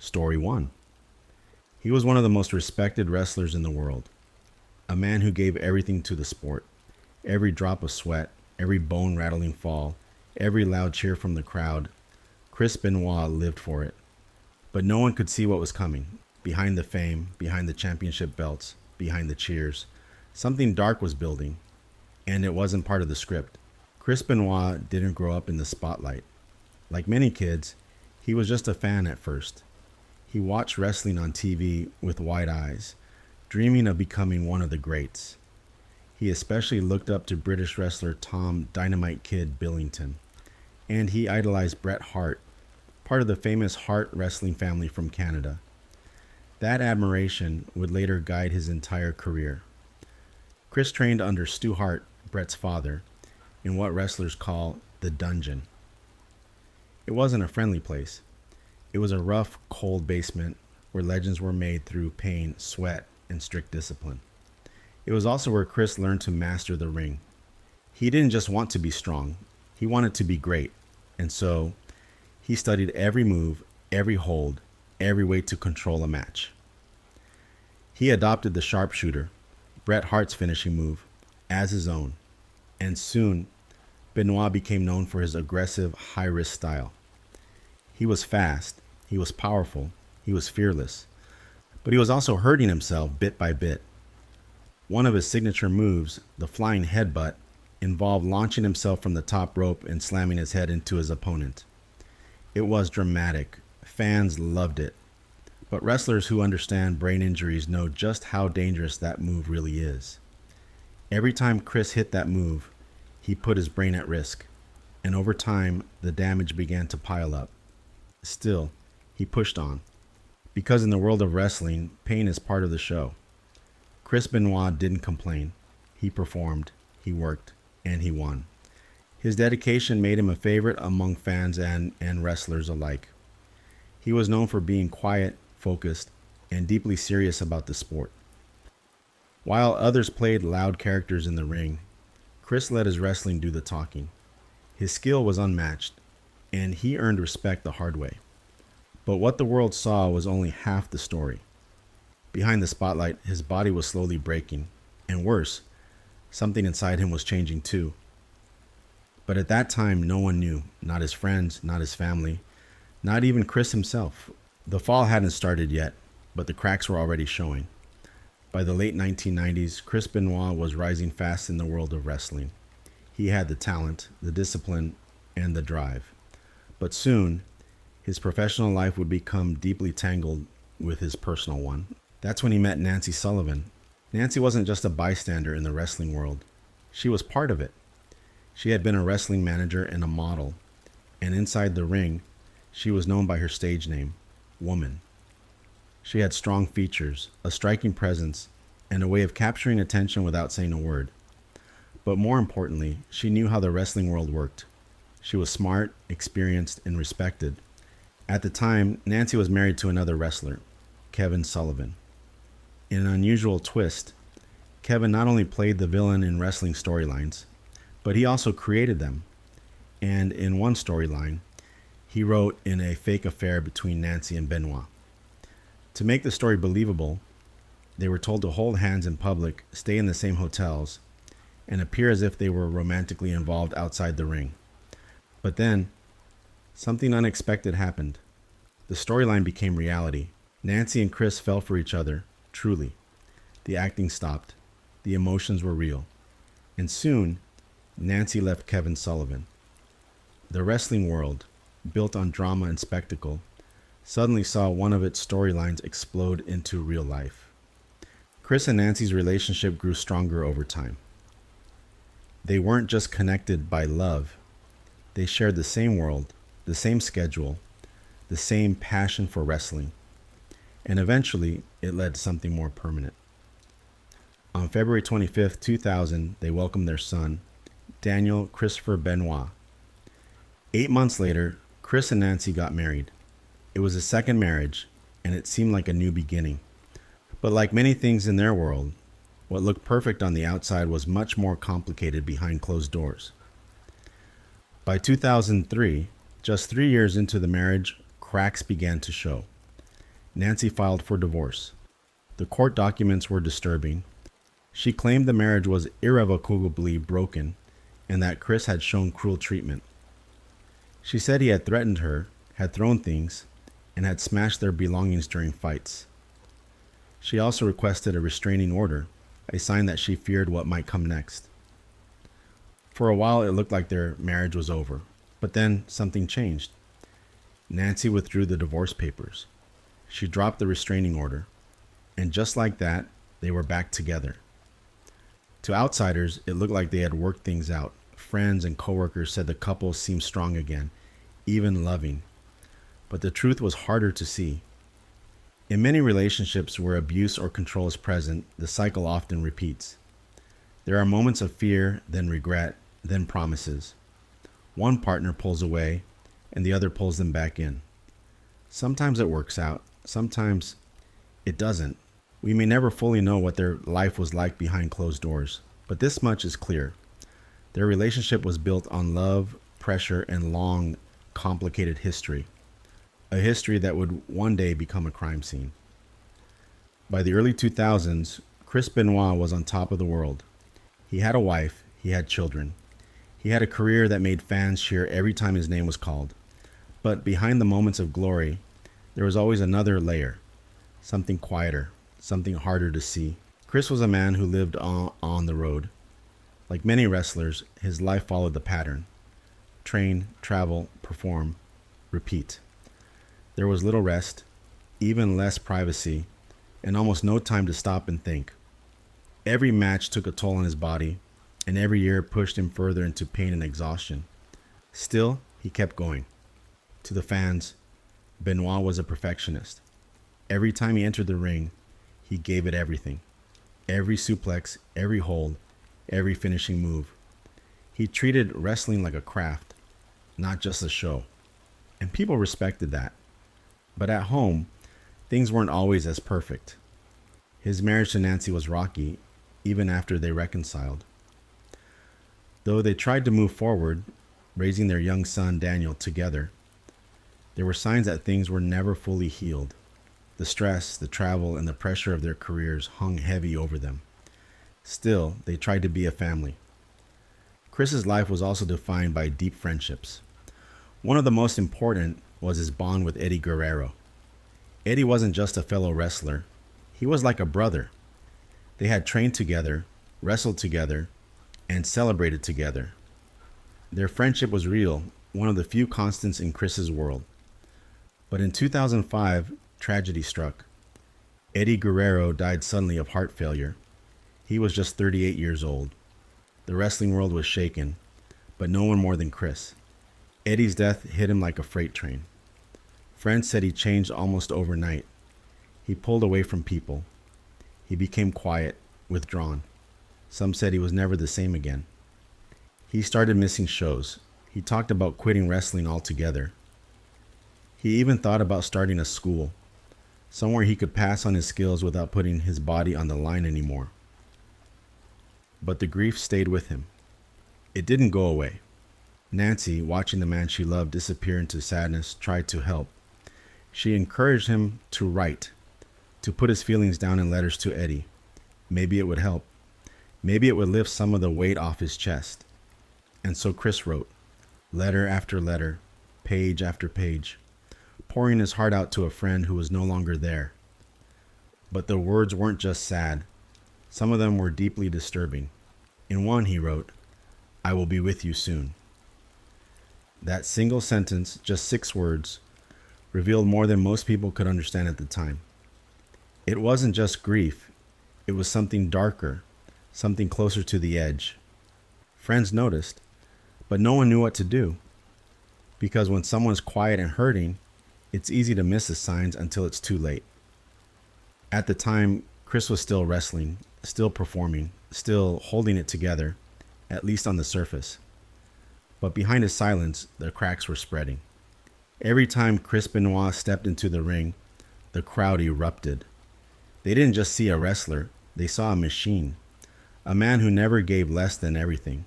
Story 1. He was one of the most respected wrestlers in the world, a man who gave everything to the sport. Every drop of sweat, every bone-rattling fall, every loud cheer from the crowd. Chris Benoit lived for it. But no one could see what was coming. Behind the fame, behind the championship belts, behind the cheers, something dark was building, and it wasn't part of the script. Chris Benoit didn't grow up in the spotlight. Like many kids, he was just a fan at first. He watched wrestling on TV with wide eyes, dreaming of becoming one of the greats. He especially looked up to British wrestler Tom "Dynamite Kid" Billington, and he idolized Bret Hart, part of the famous Hart wrestling family from Canada. That admiration would later guide his entire career. Chris trained under Stu Hart, Bret's father, in what wrestlers call the dungeon. It wasn't a friendly place. It was a rough, cold basement where legends were made through pain, sweat, and strict discipline. It was also where Chris learned to master the ring. He didn't just want to be strong, he wanted to be great. And so, he studied every move, every hold, every way to control a match. He adopted the sharpshooter, Bret Hart's finishing move, as his own. And soon, Benoit became known for his aggressive, high-risk style. He was fast, he was powerful, he was fearless, but he was also hurting himself bit by bit. One of his signature moves, the flying headbutt, involved launching himself from the top rope and slamming his head into his opponent. It was dramatic. Fans loved it. But wrestlers who understand brain injuries know just how dangerous that move really is. Every time Chris hit that move, he put his brain at risk, and over time, the damage began to pile up. Still, he pushed on, because in the world of wrestling, pain is part of the show. Chris Benoit didn't complain. He performed, he worked, and he won. His dedication made him a favorite among fans and wrestlers alike. He was known for being quiet, focused, and deeply serious about the sport. While others played loud characters in the ring, Chris let his wrestling do the talking. His skill was unmatched, and he earned respect the hard way. But what the world saw was only half the story. Behind the spotlight, his body was slowly breaking, and worse, something inside him was changing too. But at that time, no one knew, not his friends, not his family, not even Chris himself. The fall hadn't started yet, but the cracks were already showing. By the late 1990s, Chris Benoit was rising fast in the world of wrestling. He had the talent, the discipline, and the drive. But soon, his professional life would become deeply tangled with his personal one. That's when he met Nancy Sullivan. Nancy wasn't just a bystander in the wrestling world. She was part of it. She had been a wrestling manager and a model, and inside the ring, she was known by her stage name, Woman. She had strong features, a striking presence, and a way of capturing attention without saying a word. But more importantly, she knew how the wrestling world worked. She was smart, experienced, and respected. At the time, Nancy was married to another wrestler, Kevin Sullivan. In an unusual twist, Kevin not only played the villain in wrestling storylines, but he also created them. And in one storyline, he wrote in a fake affair between Nancy and Benoit. To make the story believable, they were told to hold hands in public, stay in the same hotels, and appear as if they were romantically involved outside the ring. But then, something unexpected happened. The storyline became reality. Nancy and Chris fell for each other, truly. The acting stopped. The emotions were real. And soon, Nancy left Kevin Sullivan. The wrestling world, built on drama and spectacle, suddenly saw one of its storylines explode into real life. Chris and Nancy's relationship grew stronger over time. They weren't just connected by love. They shared the same world, the same schedule, the same passion for wrestling. And eventually, it led to something more permanent. On February 25th, 2000, they welcomed their son, Daniel Christopher Benoit. 8 months later, Chris and Nancy got married. It was a second marriage, and it seemed like a new beginning. But like many things in their world, what looked perfect on the outside was much more complicated behind closed doors. By 2003, just 3 years into the marriage, cracks began to show. Nancy filed for divorce. The court documents were disturbing. She claimed the marriage was irrevocably broken and that Chris had shown cruel treatment. She said he had threatened her, had thrown things, and had smashed their belongings during fights. She also requested a restraining order, a sign that she feared what might come next. For a while, it looked like their marriage was over, but then something changed. Nancy withdrew the divorce papers. She dropped the restraining order, and just like that, they were back together. To outsiders, it looked like they had worked things out. Friends and coworkers said the couple seemed strong again, even loving. But the truth was harder to see. In many relationships where abuse or control is present, the cycle often repeats. There are moments of fear, then regret, then promises. One partner pulls away, and the other pulls them back in. Sometimes it works out, sometimes it doesn't. We may never fully know what their life was like behind closed doors, but this much is clear. Their relationship was built on love, pressure, and long, complicated history. A history that would one day become a crime scene. By the early 2000s, Chris Benoit was on top of the world. He had a wife, he had children. He had a career that made fans cheer every time his name was called. But behind the moments of glory, there was always another layer, something quieter, something harder to see. Chris was a man who lived on the road. Like many wrestlers, his life followed the pattern. Train, travel, perform, repeat. There was little rest, even less privacy, and almost no time to stop and think. Every match took a toll on his body, and every year pushed him further into pain and exhaustion. Still, he kept going. To the fans, Benoit was a perfectionist. Every time he entered the ring, he gave it everything. Every suplex, every hold, every finishing move. He treated wrestling like a craft, not just a show. And people respected that. But at home, things weren't always as perfect. His marriage to Nancy was rocky, even after they reconciled. Though they tried to move forward, raising their young son Daniel together, there were signs that things were never fully healed. The stress, the travel, and the pressure of their careers hung heavy over them. Still, they tried to be a family. Chris's life was also defined by deep friendships. One of the most important was his bond with Eddie Guerrero. Eddie wasn't just a fellow wrestler. He was like a brother. They had trained together, wrestled together, and celebrated together. Their friendship was real, one of the few constants in Chris's world. But in 2005, tragedy struck. Eddie Guerrero died suddenly of heart failure. He was just 38 years old. The wrestling world was shaken, but no one more than Chris. Eddie's death hit him like a freight train. Friends said he changed almost overnight. He pulled away from people. He became quiet, withdrawn. Some said he was never the same again. He started missing shows. He talked about quitting wrestling altogether. He even thought about starting a school, somewhere he could pass on his skills without putting his body on the line anymore. But the grief stayed with him. It didn't go away. Nancy, watching the man she loved disappear into sadness, tried to help. She encouraged him to write, to put his feelings down in letters to Eddie. Maybe it would help. Maybe it would lift some of the weight off his chest. And so Chris wrote, letter after letter, page after page, pouring his heart out to a friend who was no longer there. But the words weren't just sad. Some of them were deeply disturbing. In one he wrote, I will be with you soon. That single sentence, just 6 words, revealed more than most people could understand at the time. It wasn't just grief. It was something darker, something closer to the edge. Friends noticed, but no one knew what to do. Because when someone's quiet and hurting, it's easy to miss the signs until it's too late. At the time, Chris was still wrestling, still performing, still holding it together, at least on the surface. But behind his silence, the cracks were spreading. Every time Chris Benoit stepped into the ring, the crowd erupted. They didn't just see a wrestler, they saw a machine. A man who never gave less than everything.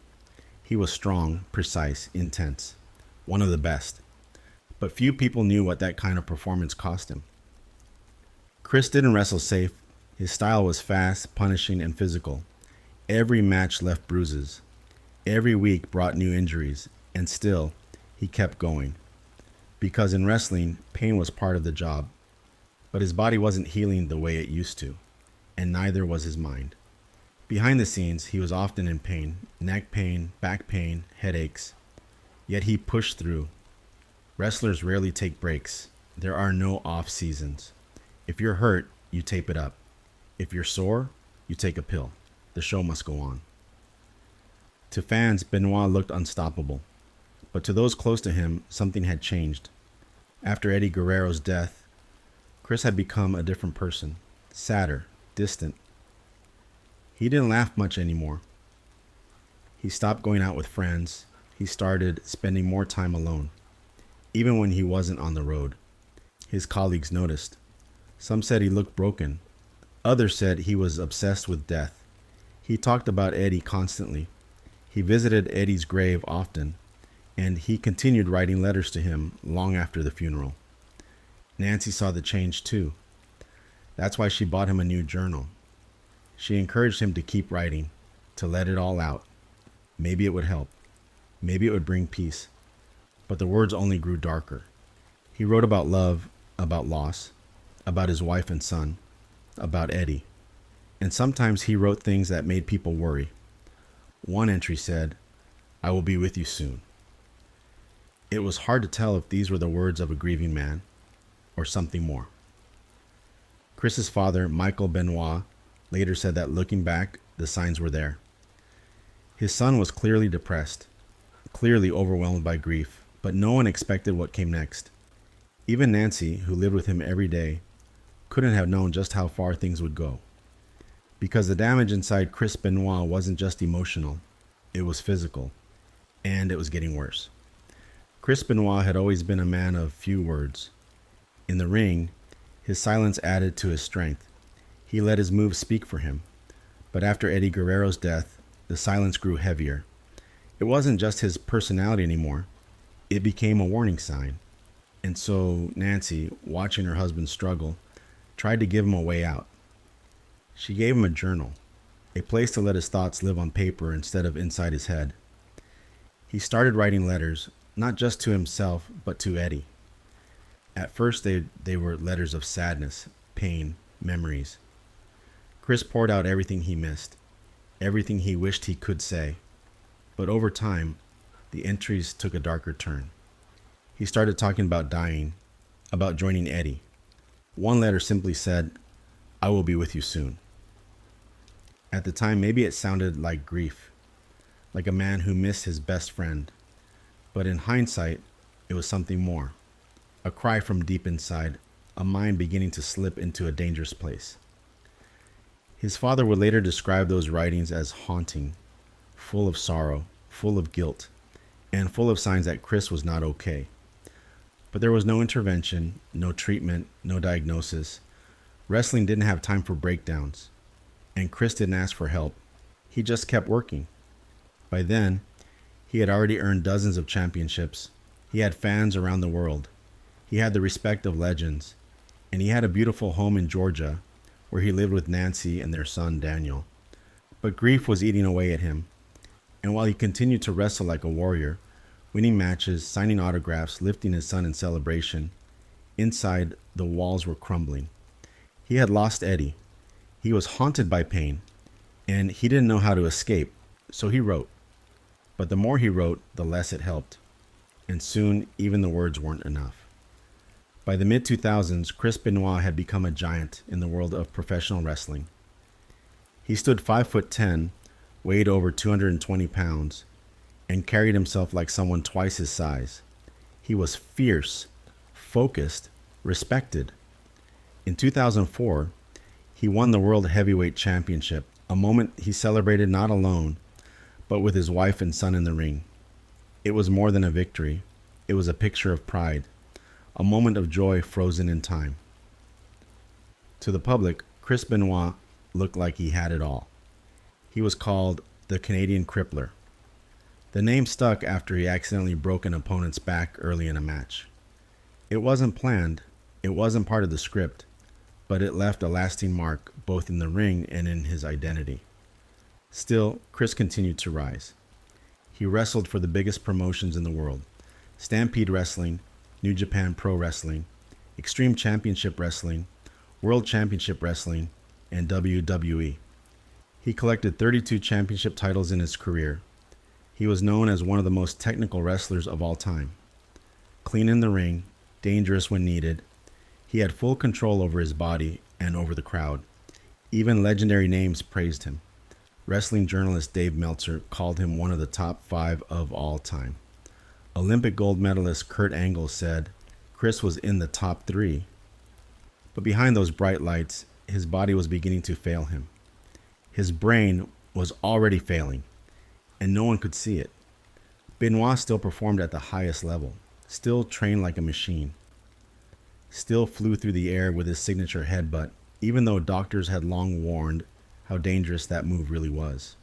He was strong, precise, intense. One of the best. But few people knew what that kind of performance cost him. Chris didn't wrestle safe. His style was fast, punishing, and physical. Every match left bruises. Every week brought new injuries, and still, he kept going. Because in wrestling, pain was part of the job. But his body wasn't healing the way it used to, and neither was his mind. Behind the scenes, he was often in pain, neck pain, back pain, headaches. Yet he pushed through. Wrestlers rarely take breaks. There are no off seasons. If you're hurt, you tape it up. If you're sore, you take a pill. The show must go on. To fans, Benoit looked unstoppable. But to those close to him, something had changed. After Eddie Guerrero's death, Chris had become a different person, sadder, distant. He didn't laugh much anymore. He stopped going out with friends. He started spending more time alone, even when he wasn't on the road. His colleagues noticed. Some said he looked broken. Others said he was obsessed with death. He talked about Eddie constantly. He visited Eddie's grave often, and he continued writing letters to him long after the funeral. Nancy saw the change too. That's why she bought him a new journal. She encouraged him to keep writing, to let it all out. Maybe it would help. Maybe it would bring peace. But the words only grew darker. He wrote about love, about loss, about his wife and son, about Eddie. And sometimes he wrote things that made people worry. One entry said, "I will be with you soon." It was hard to tell if these were the words of a grieving man or something more. Chris's father, Michael Benoit, later said that looking back, the signs were there. His son was clearly depressed, clearly overwhelmed by grief, but no one expected what came next. Even Nancy, who lived with him every day, couldn't have known just how far things would go. Because the damage inside Chris Benoit wasn't just emotional, it was physical, and it was getting worse. Chris Benoit had always been a man of few words. In the ring, his silence added to his strength. He let his moves speak for him. But after Eddie Guerrero's death, the silence grew heavier. It wasn't just his personality anymore. It became a warning sign. And so Nancy, watching her husband struggle, tried to give him a way out. She gave him a journal, a place to let his thoughts live on paper instead of inside his head. He started writing letters, not just to himself, but to Eddie. At first, they were letters of sadness, pain, memories. Chris poured out everything he missed, everything he wished he could say. But over time, the entries took a darker turn. He started talking about dying, about joining Eddie. One letter simply said, "I will be with you soon." At the time, maybe it sounded like grief, like a man who missed his best friend. But in hindsight, it was something more. A cry from deep inside, a mind beginning to slip into a dangerous place. His father would later describe those writings as haunting, full of sorrow, full of guilt, and full of signs that Chris was not okay. But there was no intervention, no treatment, no diagnosis. Wrestling didn't have time for breakdowns, and Chris didn't ask for help. He just kept working. By then, he had already earned dozens of championships. He had fans around the world. He had the respect of legends, and he had a beautiful home in Georgia where he lived with Nancy and their son Daniel. But grief was eating away at him, and while he continued to wrestle like a warrior, winning matches, signing autographs, lifting his son in celebration, inside the walls were crumbling. He had lost Eddie. He was haunted by pain, and he didn't know how to escape, so he wrote. But the more he wrote, the less it helped, and soon even the words weren't enough. By the mid-2000s, Chris Benoit had become a giant in the world of professional wrestling. He stood 5'10", weighed over 220 pounds, and carried himself like someone twice his size. He was fierce, focused, respected. In 2004, he won the World Heavyweight Championship, a moment he celebrated not alone, but with his wife and son in the ring. It was more than a victory. It was a picture of pride, a moment of joy frozen in time. To the public, Chris Benoit looked like he had it all. He was called the Canadian Crippler. The name stuck after he accidentally broke an opponent's back early in a match. It wasn't planned. It wasn't part of the script. but it left a lasting mark both in the ring and in his identity. Still, Chris continued to rise. He wrestled for the biggest promotions in the world: Stampede Wrestling, New Japan Pro Wrestling, Extreme Championship Wrestling, World Championship Wrestling, and WWE. He collected 32 championship titles in his career. He was known as one of the most technical wrestlers of all time. Clean in the ring, dangerous when needed, he had full control over his body and over the crowd. Even legendary names praised him. Wrestling journalist Dave Meltzer called him one of the top 5 of all time. Olympic gold medalist Kurt Angle said Chris was in the top 3. But behind those bright lights, his body was beginning to fail him. His brain was already failing, and no one could see it. Benoit still performed at the highest level, still trained like a machine, still flew through the air with his signature headbutt, even though doctors had long warned how dangerous that move really was.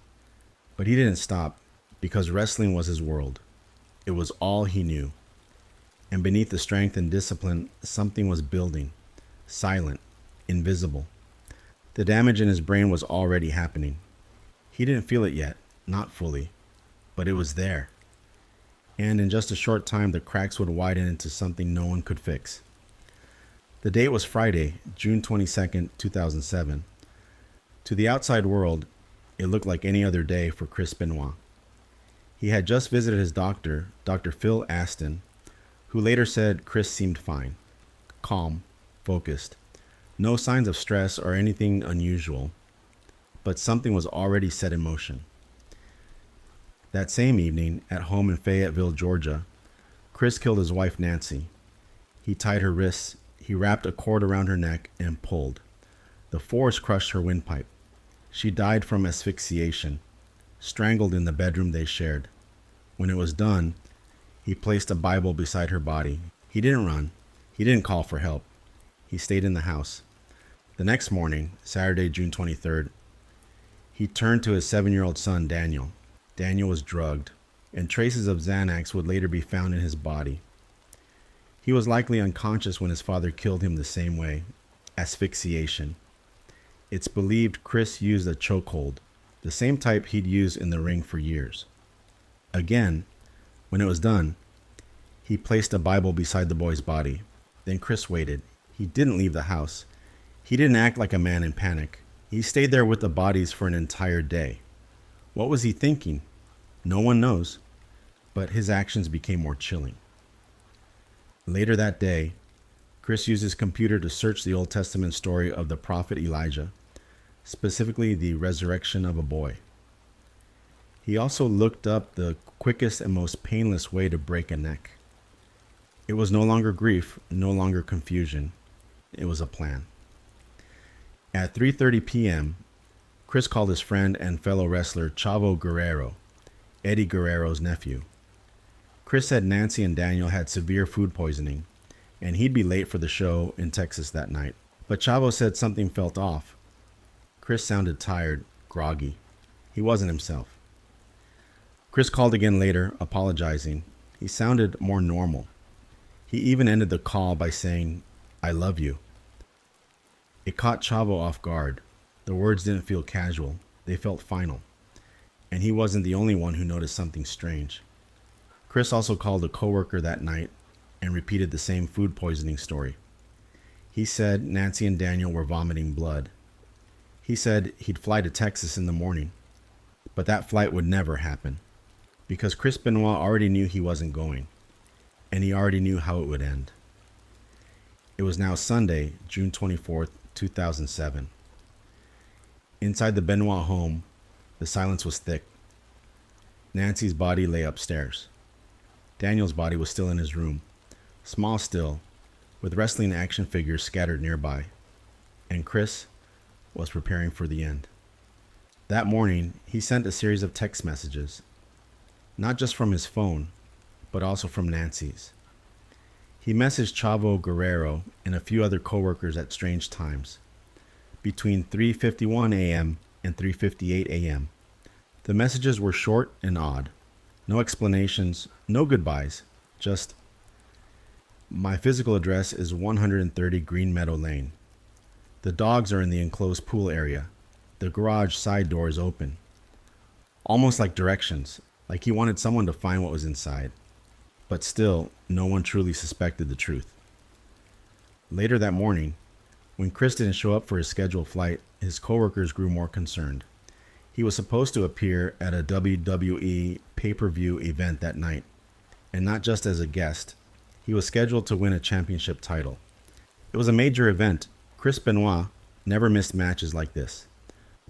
But he didn't stop, because wrestling was his world. It was all he knew. And beneath the strength and discipline, something was building, silent, invisible. The damage in his brain was already happening. He didn't feel it yet, not fully, but it was there. And in just a short time, the cracks would widen into something no one could fix. The date was Friday, June 22nd, 2007. To the outside world, it looked like any other day for Chris Benoit. He had just visited his doctor, Dr. Phil Aston, who later said Chris seemed fine, calm, focused, no signs of stress or anything unusual, but something was already set in motion. That same evening, at home in Fayetteville, Georgia, Chris killed his wife Nancy. He tied her wrists, he wrapped a cord around her neck and pulled. The force crushed her windpipe. She died from asphyxiation, strangled in the bedroom they shared. When it was done, he placed a Bible beside her body. He didn't run. He didn't call for help. He stayed in the house. The next morning, Saturday, June 23rd, he turned to his 7-year-old son, Daniel. Daniel was drugged, and traces of Xanax would later be found in his body. He was likely unconscious when his father killed him the same way, asphyxiation. It's believed Chris used a chokehold, the same type he'd used in the ring for years. Again, when it was done, he placed a Bible beside the boy's body. Then Chris waited. He didn't leave the house. He didn't act like a man in panic. He stayed there with the bodies for an entire day. What was he thinking? No one knows, but his actions became more chilling. Later that day, Chris used his computer to search the Old Testament story of the prophet Elijah, specifically the resurrection of a boy. He also looked up the quickest and most painless way to break a neck. It was no longer grief, no longer confusion. It was a plan. At 3:30 p.m., Chris called his friend and fellow wrestler Chavo Guerrero, Eddie Guerrero's nephew. Chris said Nancy and Daniel had severe food poisoning, and he'd be late for the show in Texas that night. But Chavo said something felt off. Chris sounded tired, groggy. He wasn't himself. Chris called again later, apologizing. He sounded more normal. He even ended the call by saying, "I love you." It caught Chavo off guard. The words didn't feel casual. They felt final. And he wasn't the only one who noticed something strange. Chris also called a coworker that night and repeated the same food poisoning story. He said Nancy and Daniel were vomiting blood. He said he'd fly to Texas in the morning, but that flight would never happen because Chris Benoit already knew he wasn't going, and he already knew how it would end. It was now Sunday, June 24th, 2007. Inside the Benoit home, the silence was thick. Nancy's body lay upstairs. Daniel's body was still in his room, small still, with wrestling action figures scattered nearby. And Chris was preparing for the end. That morning, he sent a series of text messages, not just from his phone, but also from Nancy's. He messaged Chavo Guerrero and a few other coworkers at strange times, between 3:51 a.m. and 3:58 a.m. The messages were short and odd. No explanations, no goodbyes, just, "My physical address is 130 Green Meadow Lane. The dogs are in the enclosed pool area. The garage side door is open. Almost like directions, like he wanted someone to find what was inside. But still, no one truly suspected the truth. Later that morning, when Chris didn't show up for his scheduled flight, his coworkers grew more concerned. He was supposed to appear at a WWE pay-per-view event that night, and not just as a guest. He was scheduled to win a championship title. It was a major event. Chris Benoit never missed matches like this.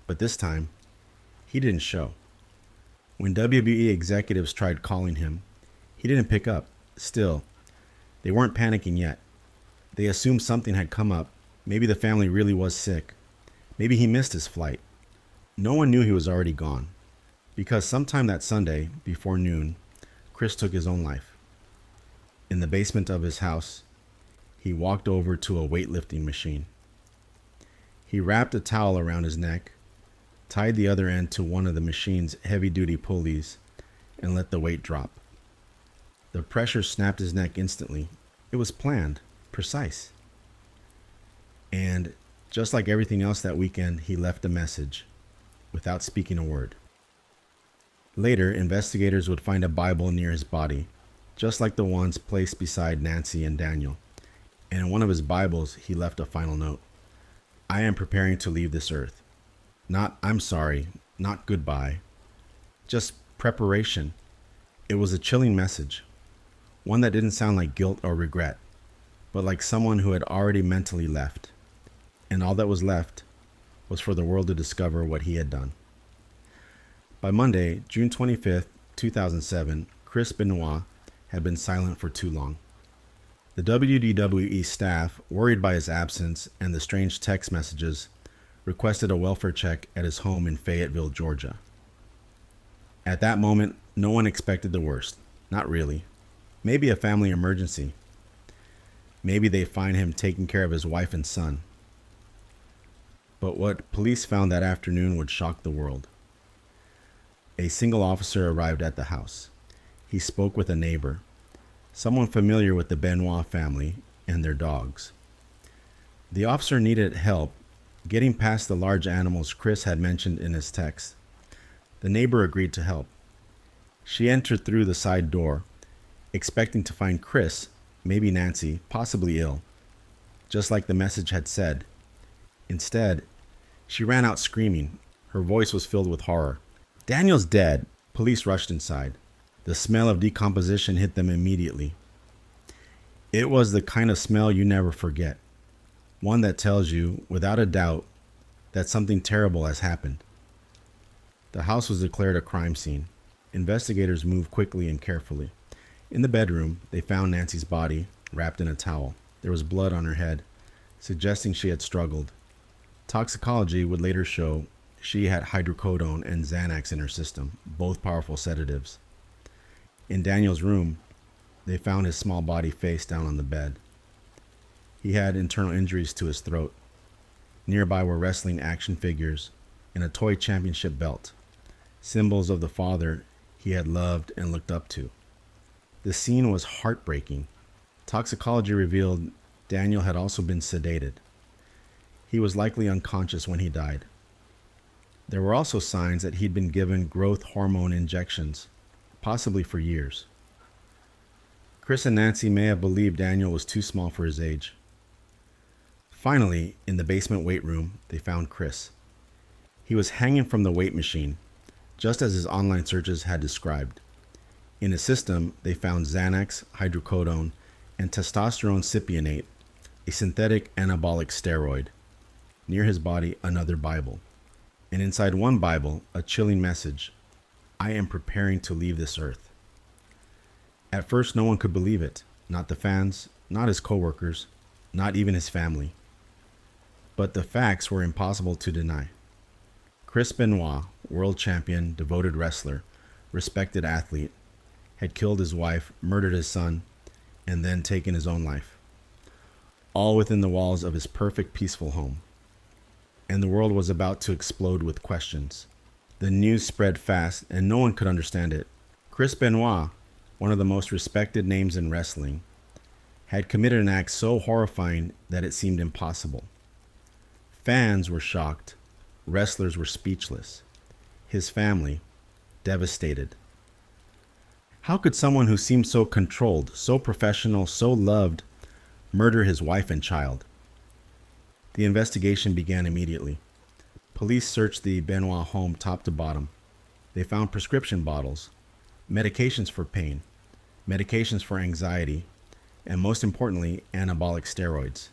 But this time, he didn't show. When WWE executives tried calling him, he didn't pick up. Still, they weren't panicking yet. They assumed something had come up. Maybe the family really was sick. Maybe he missed his flight. No one knew he was already gone, because sometime that Sunday, before noon, Chris took his own life. In the basement of his house, he walked over to a weightlifting machine. He wrapped a towel around his neck, tied the other end to one of the machine's heavy-duty pulleys, and let the weight drop. The pressure snapped his neck instantly. It was planned, precise. And just like everything else that weekend, he left a message without speaking a word. Later, investigators would find a Bible near his body, just like the ones placed beside Nancy and Daniel. And in one of his Bibles, he left a final note. I am preparing to leave this earth. Not I'm sorry, not goodbye. Just preparation. It was a chilling message. One that didn't sound like guilt or regret, but like someone who had already mentally left. And all that was left was for the world to discover what he had done. By Monday, June 25th, 2007, Chris Benoit had been silent for too long. The WWE staff, worried by his absence and the strange text messages, requested a welfare check at his home in Fayetteville, Georgia. At that moment, no one expected the worst. Not really. Maybe a family emergency. Maybe they find him taking care of his wife and son. But what police found that afternoon would shock the world. A single officer arrived at the house. He spoke with a neighbor, someone familiar with the Benoit family and their dogs. The officer needed help getting past the large animals Chris had mentioned in his text. The neighbor agreed to help. She entered through the side door, expecting to find Chris, maybe Nancy, possibly ill, just like the message had said. Instead, she ran out screaming. Her voice was filled with horror. Daniel's dead. Police rushed inside. The smell of decomposition hit them immediately. It was the kind of smell you never forget. One that tells you, without a doubt, that something terrible has happened. The house was declared a crime scene. Investigators moved quickly and carefully. In the bedroom, they found Nancy's body wrapped in a towel. There was blood on her head, suggesting she had struggled. Toxicology would later show she had hydrocodone and Xanax in her system, both powerful sedatives. In Daniel's room, they found his small body face down on the bed. He had internal injuries to his throat. Nearby were wrestling action figures and a toy championship belt, symbols of the father he had loved and looked up to. The scene was heartbreaking. Toxicology revealed Daniel had also been sedated. He was likely unconscious when he died. There were also signs that he'd been given growth hormone injections, possibly for years. Chris and Nancy may have believed Daniel was too small for his age. Finally, in the basement weight room, they found Chris. He was hanging from the weight machine, just as his online searches had described. In his system, they found Xanax, hydrocodone, and testosterone cypionate, a synthetic anabolic steroid. Near his body, another Bible. And inside one Bible, a chilling message. I am preparing to leave this earth. At first, no one could believe it. Not the fans, not his coworkers, not even his family. But the facts were impossible to deny. Chris Benoit, world champion, devoted wrestler, respected athlete, had killed his wife, murdered his son, and then taken his own life. All within the walls of his perfect, peaceful home. And the world was about to explode with questions. The news spread fast, and no one could understand it. Chris Benoit, one of the most respected names in wrestling, had committed an act so horrifying that it seemed impossible. Fans were shocked. Wrestlers were speechless. His family, devastated. How could someone who seemed so controlled, so professional, so loved, murder his wife and child? The investigation began immediately. Police searched the Benoit home top to bottom. They found prescription bottles, medications for pain, medications for anxiety, and most importantly, anabolic steroids.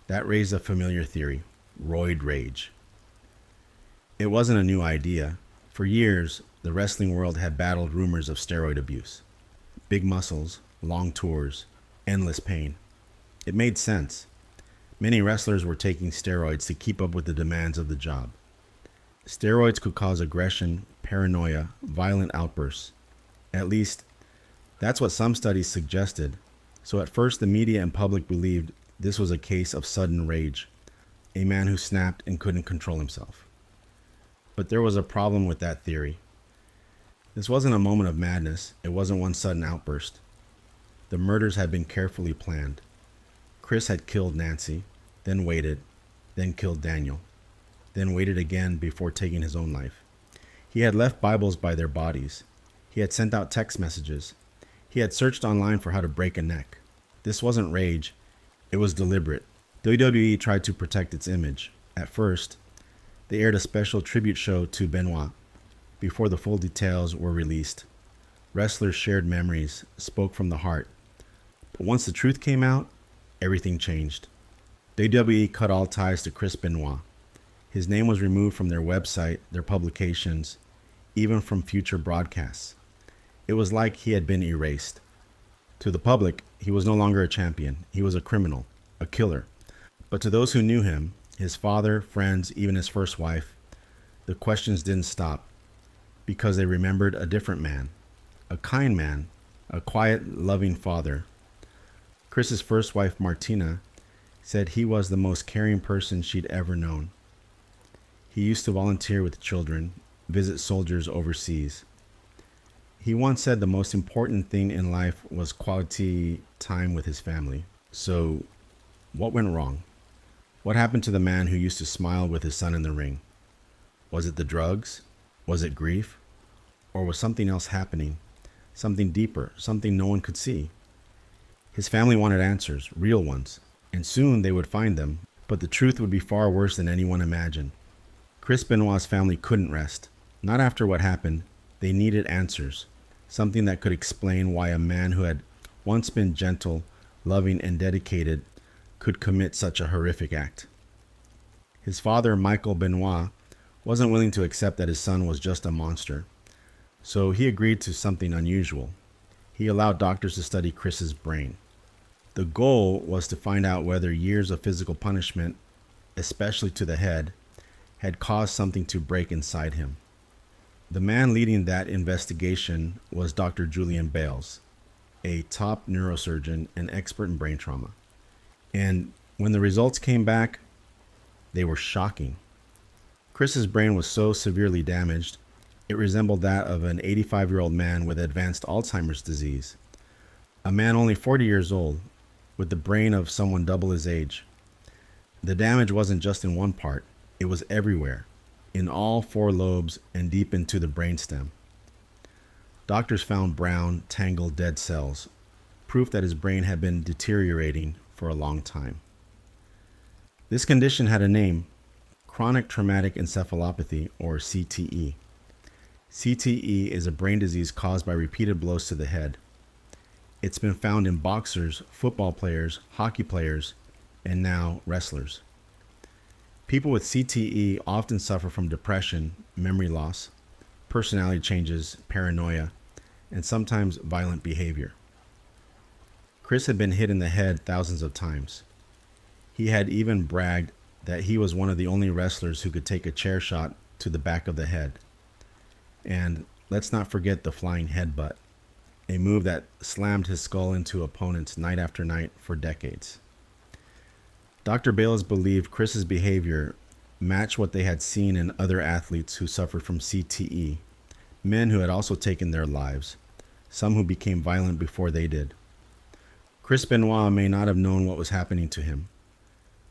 That raised a familiar theory, roid rage. It wasn't a new idea. For years, the wrestling world had battled rumors of steroid abuse. Big muscles, long tours, endless pain. It made sense. Many wrestlers were taking steroids to keep up with the demands of the job. Steroids could cause aggression, paranoia, violent outbursts. At least, that's what some studies suggested. So at first, the media and public believed this was a case of sudden rage, a man who snapped and couldn't control himself. But there was a problem with that theory. This wasn't a moment of madness. It wasn't one sudden outburst. The murders had been carefully planned. Chris had killed Nancy, then waited, then killed Daniel, then waited again before taking his own life. He had left Bibles by their bodies. He had sent out text messages. He had searched online for how to break a neck. This wasn't rage. It was deliberate. WWE tried to protect its image. At first, they aired a special tribute show to Benoit. Before the full details were released, wrestlers shared memories, spoke from the heart. But once the truth came out, everything changed. WWE cut all ties to Chris Benoit. His name was removed from their website, their publications, even from future broadcasts. It was like he had been erased. To the public, he was no longer a champion. He was a criminal, a killer. But to those who knew him, his father, friends, even his first wife, the questions didn't stop because they remembered a different man, a kind man, a quiet, loving father. Chris's first wife, Martina, said he was the most caring person she'd ever known. He used to volunteer with children, visit soldiers overseas. He once said the most important thing in life was quality time with his family. So, what went wrong? What happened to the man who used to smile with his son in the ring? Was it the drugs? Was it grief? Or was something else happening? Something deeper, something no one could see? His family wanted answers, real ones, and soon they would find them, but the truth would be far worse than anyone imagined. Chris Benoit's family couldn't rest. Not after what happened. They needed answers, something that could explain why a man who had once been gentle, loving, and dedicated could commit such a horrific act. His father, Michael Benoit, wasn't willing to accept that his son was just a monster, so he agreed to something unusual. He allowed doctors to study Chris's brain. The goal was to find out whether years of physical punishment, especially to the head, had caused something to break inside him. The man leading that investigation was Dr. Julian Bales, a top neurosurgeon and expert in brain trauma. And when the results came back, they were shocking. Chris's brain was so severely damaged, it resembled that of an 85-year-old man with advanced Alzheimer's disease. A man only 40 years old, with the brain of someone double his age. The damage wasn't just in one part, it was everywhere, in all 4 lobes and deep into the brainstem. Doctors found brown, tangled dead cells, proof that his brain had been deteriorating for a long time. This condition had a name, chronic traumatic encephalopathy, or CTE. CTE is a brain disease caused by repeated blows to the head. It's been found in boxers, football players, hockey players, and now wrestlers. People with CTE often suffer from depression, memory loss, personality changes, paranoia, and sometimes violent behavior. Chris had been hit in the head thousands of times. He had even bragged that he was one of the only wrestlers who could take a chair shot to the back of the head. And let's not forget the flying headbutt, a move that slammed his skull into opponents night after night for decades. Dr. Bales believed Chris's behavior matched what they had seen in other athletes who suffered from CTE, men who had also taken their lives, some who became violent before they did. Chris Benoit may not have known what was happening to him,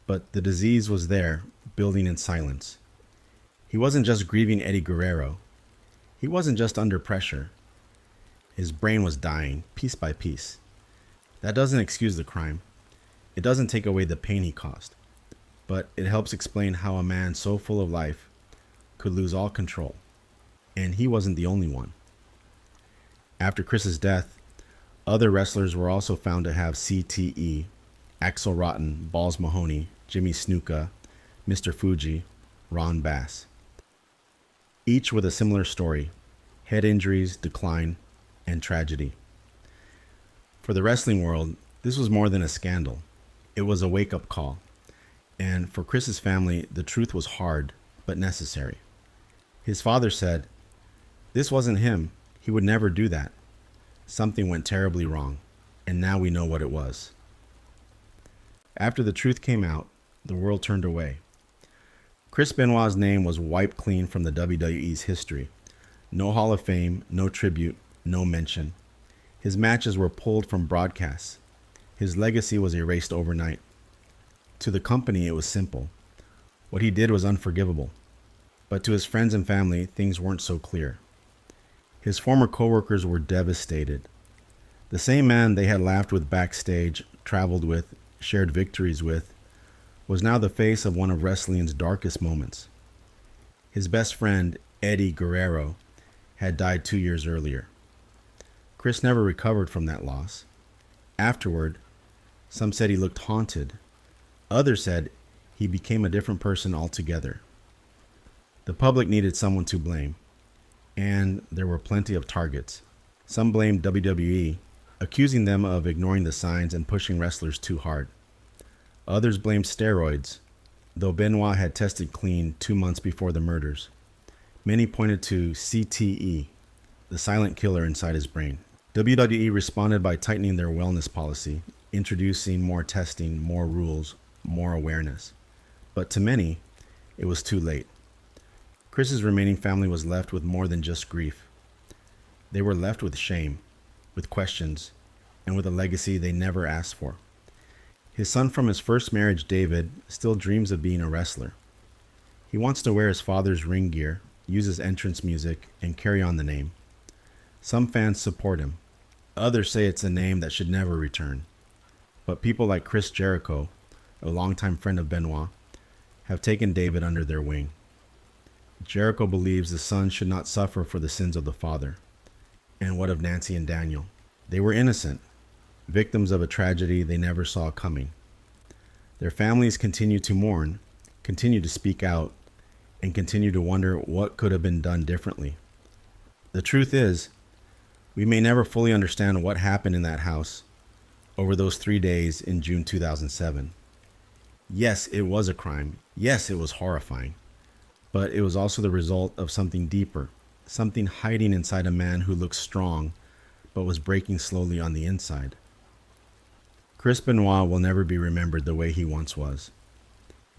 But the disease was there, building in silence. He wasn't just grieving Eddie Guerrero. He wasn't just under pressure. His brain was dying, piece by piece. That doesn't excuse the crime. It doesn't take away the pain he caused. But it helps explain how a man so full of life could lose all control. And he wasn't the only one. After Chris's death, other wrestlers were also found to have CTE: Axel Rotten, Balls Mahoney, Jimmy Snuka, Mr. Fuji, Ron Bass. Each with a similar story: head injuries, decline, and tragedy. For the wrestling world, this was more than a scandal. It was a wake-up call. And for Chris's family, the truth was hard, but necessary. His father said, "This wasn't him. He would never do that. Something went terribly wrong, and now we know what it was." After the truth came out, the world turned away. Chris Benoit's name was wiped clean from the WWE's history. No Hall of Fame, no tribute, no mention. His matches were pulled from broadcasts. His legacy was erased overnight. To the company, it was simple. What he did was unforgivable. But to his friends and family, things weren't so clear. His former coworkers were devastated. The same man they had laughed with backstage, traveled with, shared victories with, was now the face of one of wrestling's darkest moments. His best friend, Eddie Guerrero, had died 2 years earlier. Chris never recovered from that loss. Afterward, some said he looked haunted. Others said he became a different person altogether. The public needed someone to blame, and there were plenty of targets. Some blamed WWE, accusing them of ignoring the signs and pushing wrestlers too hard. Others blamed steroids, though Benoit had tested clean 2 months before the murders. Many pointed to CTE, the silent killer inside his brain. WWE responded by tightening their wellness policy, introducing more testing, more rules, more awareness. But to many, it was too late. Chris's remaining family was left with more than just grief. They were left with shame, with questions, and with a legacy they never asked for. His son from his first marriage, David, still dreams of being a wrestler. He wants to wear his father's ring gear, use his entrance music, and carry on the name. Some fans support him. Others say it's a name that should never return. But people like Chris Jericho, a longtime friend of Benoit, have taken David under their wing. Jericho believes the son should not suffer for the sins of the father. And what of Nancy and Daniel? They were innocent, victims of a tragedy they never saw coming. Their families continue to mourn, continue to speak out, and continue to wonder what could have been done differently. The truth is, we may never fully understand what happened in that house over those 3 days in June 2007. Yes, it was a crime. Yes, it was horrifying. But it was also the result of something deeper, something hiding inside a man who looked strong, but was breaking slowly on the inside. Chris Benoit will never be remembered the way he once was.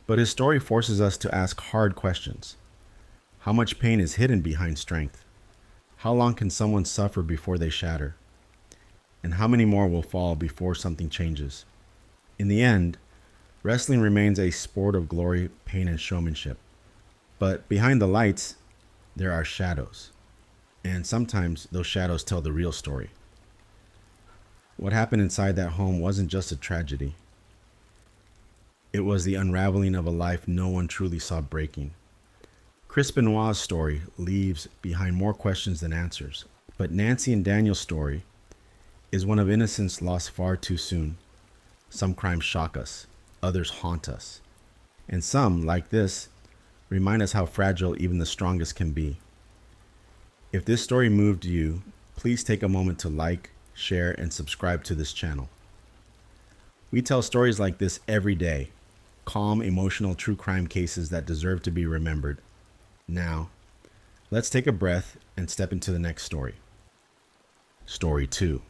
But his story forces us to ask hard questions. How much pain is hidden behind strength? How long can someone suffer before they shatter? And how many more will fall before something changes? In the end, wrestling remains a sport of glory, pain, and showmanship. But behind the lights, there are shadows. And sometimes those shadows tell the real story. What happened inside that home wasn't just a tragedy. It was the unraveling of a life no one truly saw breaking. Chris Benoit's story leaves behind more questions than answers. But Nancy and Daniel's story is one of innocence lost far too soon. Some crimes shock us, others haunt us. And some, like this, remind us how fragile even the strongest can be. If this story moved you, please take a moment to like, share, and subscribe to this channel. We tell stories like this every day, calm, emotional true crime cases that deserve to be remembered. Now, let's take a breath and step into the next story. Story 2.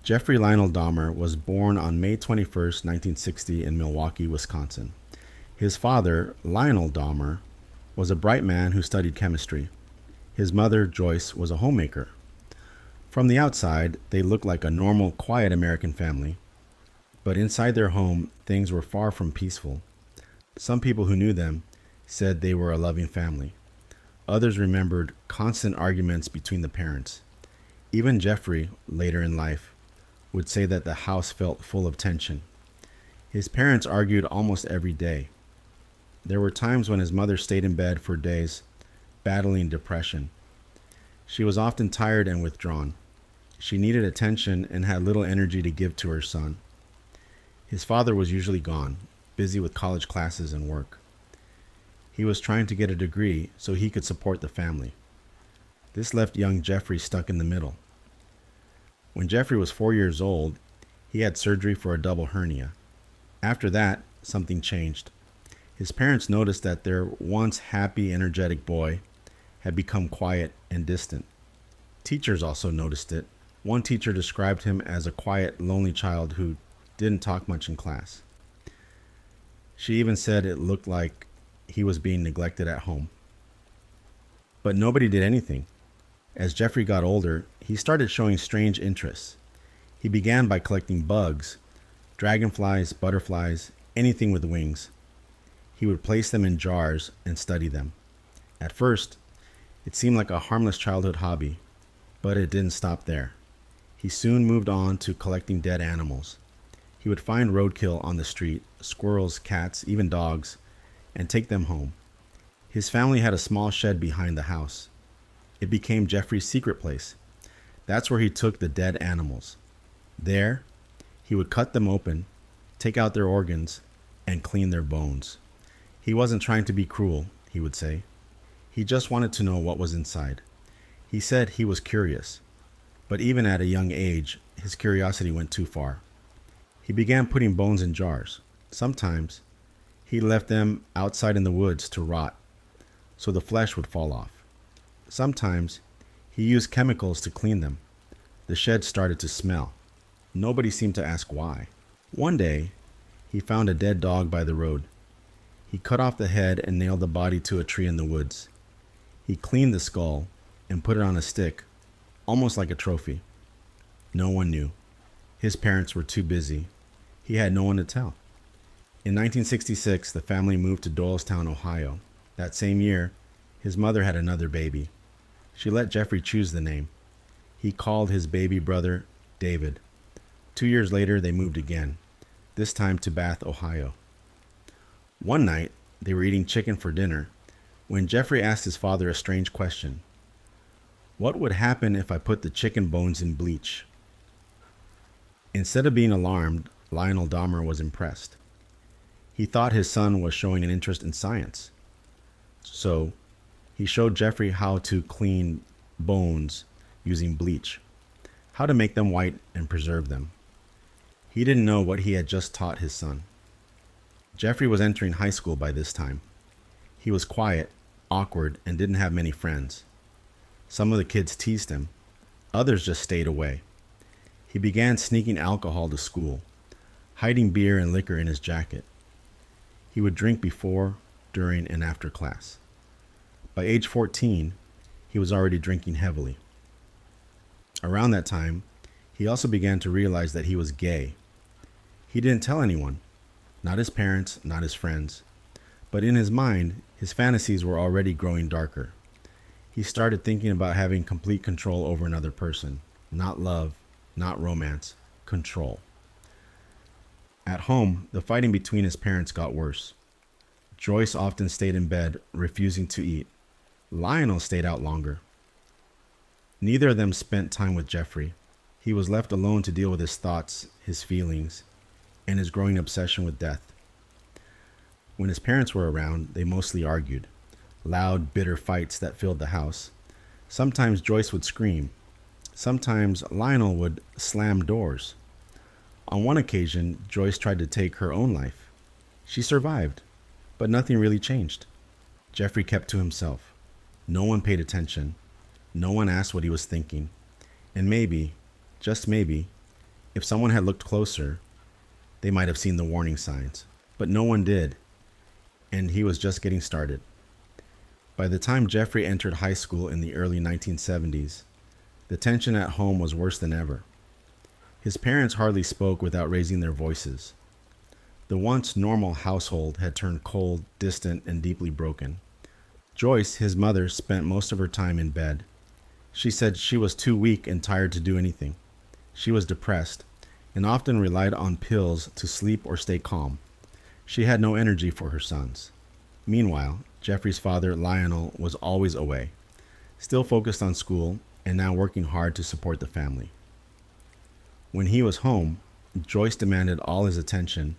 Jeffrey Lionel Dahmer was born on May 21st, 1960 in Milwaukee, Wisconsin. His father, Lionel Dahmer, was a bright man who studied chemistry. His mother, Joyce, was a homemaker. From the outside, they looked like a normal, quiet American family. But inside their home, things were far from peaceful. Some people who knew them said they were a loving family. Others remembered constant arguments between the parents. Even Jeffrey, later in life, would say that the house felt full of tension. His parents argued almost every day. There were times when his mother stayed in bed for days, battling depression. She was often tired and withdrawn. She needed attention and had little energy to give to her son. His father was usually gone, busy with college classes and work. He was trying to get a degree so he could support the family. This left young Jeffrey stuck in the middle. When Jeffrey was 4 years old, he had surgery for a double hernia. After that, something changed. His parents noticed that their once happy, energetic boy had become quiet and distant. Teachers also noticed it. One teacher described him as a quiet, lonely child who didn't talk much in class. She even said it looked like he was being neglected at home. But nobody did anything. As Jeffrey got older, he started showing strange interests. He began by collecting bugs, dragonflies, butterflies, anything with wings. He would place them in jars and study them. At first, it seemed like a harmless childhood hobby, but it didn't stop there. He soon moved on to collecting dead animals. He would find roadkill on the street, squirrels, cats, even dogs, and take them home. His family had a small shed behind the house. It became Jeffrey's secret place. That's where he took the dead animals. There, he would cut them open, take out their organs, and clean their bones. He wasn't trying to be cruel, he would say. He just wanted to know what was inside. He said he was curious, but even at a young age, his curiosity went too far. He began putting bones in jars. Sometimes, he left them outside in the woods to rot, so the flesh would fall off. Sometimes, he used chemicals to clean them. The shed started to smell. Nobody seemed to ask why. One day, he found a dead dog by the road. He cut off the head and nailed the body to a tree in the woods. He cleaned the skull and put it on a stick, almost like a trophy. No one knew. His parents were too busy. He had no one to tell. In 1966, the family moved to Doylestown, Ohio. That same year, his mother had another baby. She let Jeffrey choose the name. He called his baby brother David. 2 years later, they moved again, this time to Bath, Ohio. One night, they were eating chicken for dinner when Jeffrey asked his father a strange question. What would happen if I put the chicken bones in bleach? Instead of being alarmed, Lionel Dahmer was impressed. He thought his son was showing an interest in science. So, he showed Jeffrey how to clean bones using bleach, how to make them white and preserve them. He didn't know what he had just taught his son. Jeffrey was entering high school by this time. He was quiet, awkward, and didn't have many friends. Some of the kids teased him. Others just stayed away. He began sneaking alcohol to school, hiding beer and liquor in his jacket. He would drink before, during, and after class. By age 14, he was already drinking heavily. Around that time, he also began to realize that he was gay. He didn't tell anyone, not his parents, not his friends. But in his mind, his fantasies were already growing darker. He started thinking about having complete control over another person. Not love, not romance, control. At home, the fighting between his parents got worse. Joyce often stayed in bed, refusing to eat. Lionel stayed out longer. Neither of them spent time with Jeffrey. He was left alone to deal with his thoughts, his feelings, and his growing obsession with death. When his parents were around, they mostly argued. Loud, bitter fights that filled the house. Sometimes Joyce would scream. Sometimes Lionel would slam doors. On one occasion, Joyce tried to take her own life. She survived, but nothing really changed. Jeffrey kept to himself. No one paid attention. No one asked what he was thinking. And maybe, just maybe, if someone had looked closer, they might have seen the warning signs. But no one did, and he was just getting started. By the time Jeffrey entered high school in the early 1970s, the tension at home was worse than ever. His parents hardly spoke without raising their voices. The once normal household had turned cold, distant, and deeply broken. Joyce, his mother, spent most of her time in bed. She said she was too weak and tired to do anything. She was depressed and often relied on pills to sleep or stay calm. She had no energy for her sons. Meanwhile, Jeffrey's father, Lionel, was always away, still focused on school and now working hard to support the family. When he was home, Joyce demanded all his attention,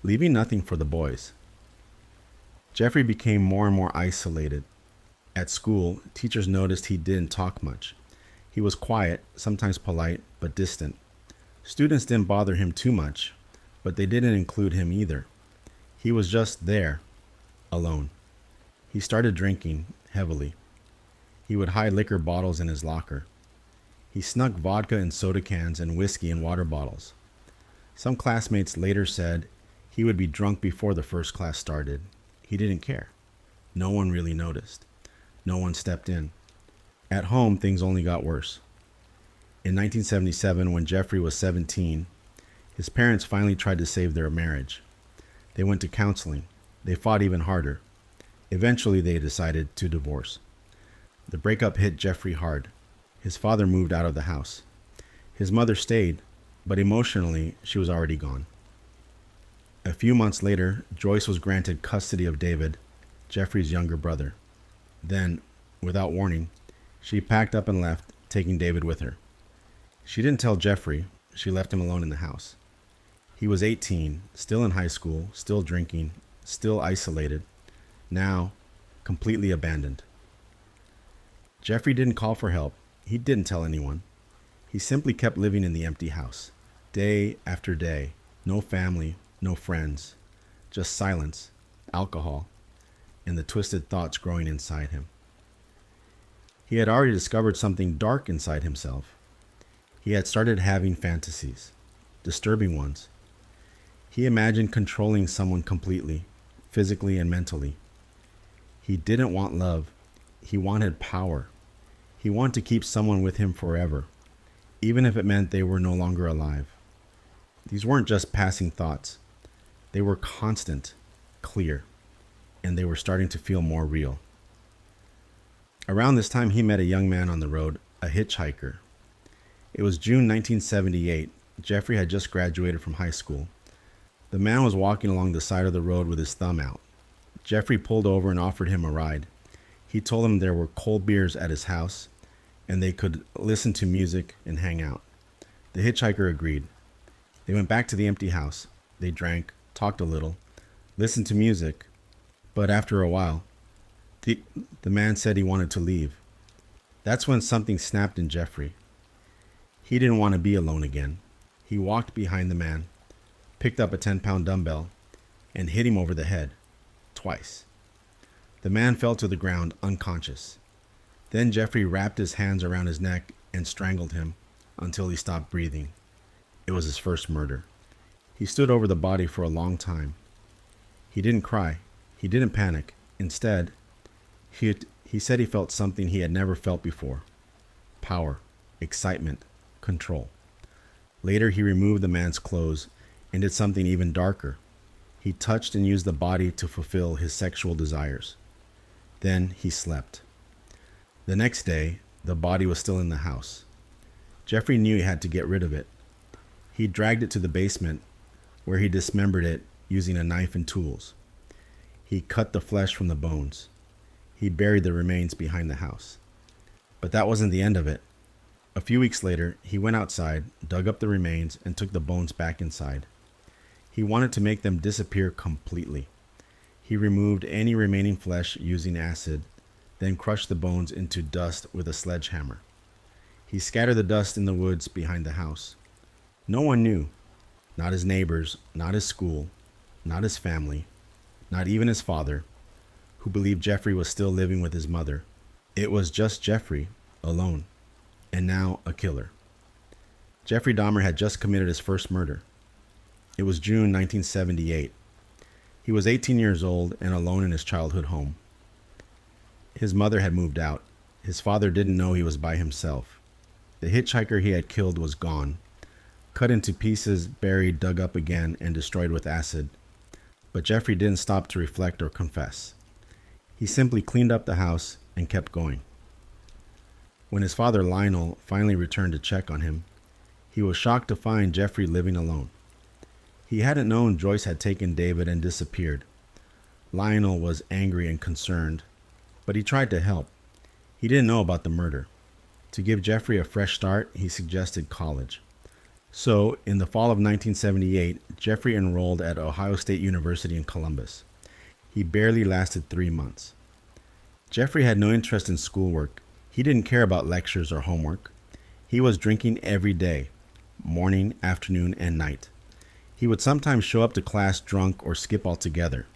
leaving nothing for the boys. Jeffrey became more and more isolated. At school, teachers noticed he didn't talk much. He was quiet, sometimes polite, but distant. Students didn't bother him too much, but they didn't include him either. He was just there, alone. He started drinking heavily. He would hide liquor bottles in his locker. He snuck vodka in soda cans and whiskey in water bottles. Some classmates later said he would be drunk before the first class started. He didn't care. No one really noticed. No one stepped in. At home, things only got worse. In 1977, when Jeffrey was 17, his parents finally tried to save their marriage. They went to counseling. They fought even harder. Eventually, they decided to divorce. The breakup hit Jeffrey hard. His father moved out of the house. His mother stayed, but emotionally, she was already gone. A few months later, Joyce was granted custody of David, Jeffrey's younger brother. Then, without warning, she packed up and left, taking David with her. She didn't tell Jeffrey. She left him alone in the house. He was 18, still in high school, still drinking, still isolated, now completely abandoned. Jeffrey didn't call for help. He didn't tell anyone. He simply kept living in the empty house, day after day. No family, no friends, just silence, alcohol, and the twisted thoughts growing inside him. He had already discovered something dark inside himself. He had started having fantasies, disturbing ones. He imagined controlling someone completely, physically and mentally. He didn't want love. He wanted power. He wanted to keep someone with him forever, even if it meant they were no longer alive. These weren't just passing thoughts. They were constant, clear, and they were starting to feel more real. Around this time, he met a young man on the road, a hitchhiker. It was June 1978. Jeffrey had just graduated from high school. The man was walking along the side of the road with his thumb out. Jeffrey pulled over and offered him a ride. He told him there were cold beers at his house and they could listen to music and hang out. The hitchhiker agreed. They went back to the empty house. They drank, talked a little, listened to music, but after a while, the man said he wanted to leave. That's when something snapped in Jeffrey. He didn't want to be alone again. He walked behind the man, picked up a 10-pound dumbbell, and hit him over the head, twice. The man fell to the ground unconscious. Then Jeffrey wrapped his hands around his neck and strangled him until he stopped breathing. It was his first murder. He stood over the body for a long time. He didn't cry. He didn't panic. Instead, he said he felt something he had never felt before. Power, excitement, control. Later, he removed the man's clothes and did something even darker. He touched and used the body to fulfill his sexual desires. Then he slept. The next day, the body was still in the house. Jeffrey knew he had to get rid of it. He dragged it to the basement, where he dismembered it using a knife and tools. He cut the flesh from the bones. He buried the remains behind the house. But that wasn't the end of it. A few weeks later, he went outside, dug up the remains, and took the bones back inside. He wanted to make them disappear completely. He removed any remaining flesh using acid, then crushed the bones into dust with a sledgehammer. He scattered the dust in the woods behind the house. No one knew. Not his neighbors, not his school, not his family, not even his father, who believed Jeffrey was still living with his mother. It was just Jeffrey, alone, and now a killer. Jeffrey Dahmer had just committed his first murder. It was June 1978. He was 18 years old and alone in his childhood home. His mother had moved out. His father didn't know he was by himself. The hitchhiker he had killed was gone, cut into pieces, buried, dug up again, and destroyed with acid. But Jeffrey didn't stop to reflect or confess. He simply cleaned up the house and kept going. When his father Lionel finally returned to check on him, he was shocked to find Jeffrey living alone. He hadn't known Joyce had taken David and disappeared. Lionel was angry and concerned, but he tried to help. He didn't know about the murder. To give Jeffrey a fresh start, he suggested college. So, in the fall of 1978, Jeffrey enrolled at Ohio State University in Columbus. He barely lasted 3 months. Jeffrey had no interest in schoolwork. He didn't care about lectures or homework. He was drinking every day, morning, afternoon, and night. He would sometimes show up to class drunk or skip altogether.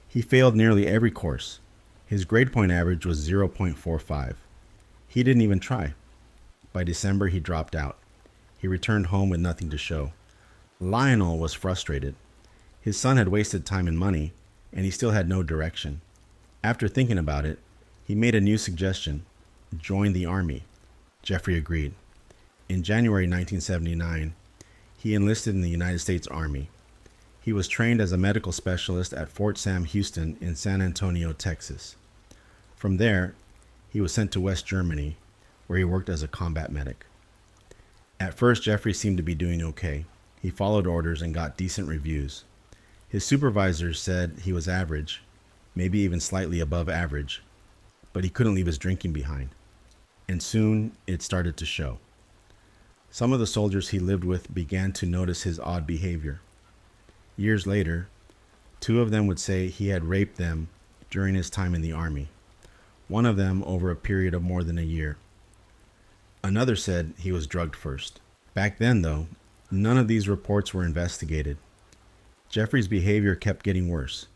He failed nearly every course. His grade point average was 0.45. He didn't even try. By December, he dropped out. He returned home with nothing to show. Lionel was frustrated. His son had wasted time and money, and he still had no direction. After thinking about it, he made a new suggestion: join the army. Jeffrey agreed. In January 1979, he enlisted in the United States Army. He was trained as a medical specialist at Fort Sam Houston in San Antonio, Texas. From there, he was sent to West Germany, where he worked as a combat medic. At first, Jeffrey seemed to be doing okay. He followed orders and got decent reviews. His supervisors said he was average, maybe even slightly above average, but he couldn't leave his drinking behind. And soon, it started to show. Some of the soldiers he lived with began to notice his odd behavior. Years later, 2 of them would say he had raped them during his time in the army, one of them over a period of more than a year. Another said he was drugged first. Back then, though, none of these reports were investigated. Jeffrey's behavior kept getting worse.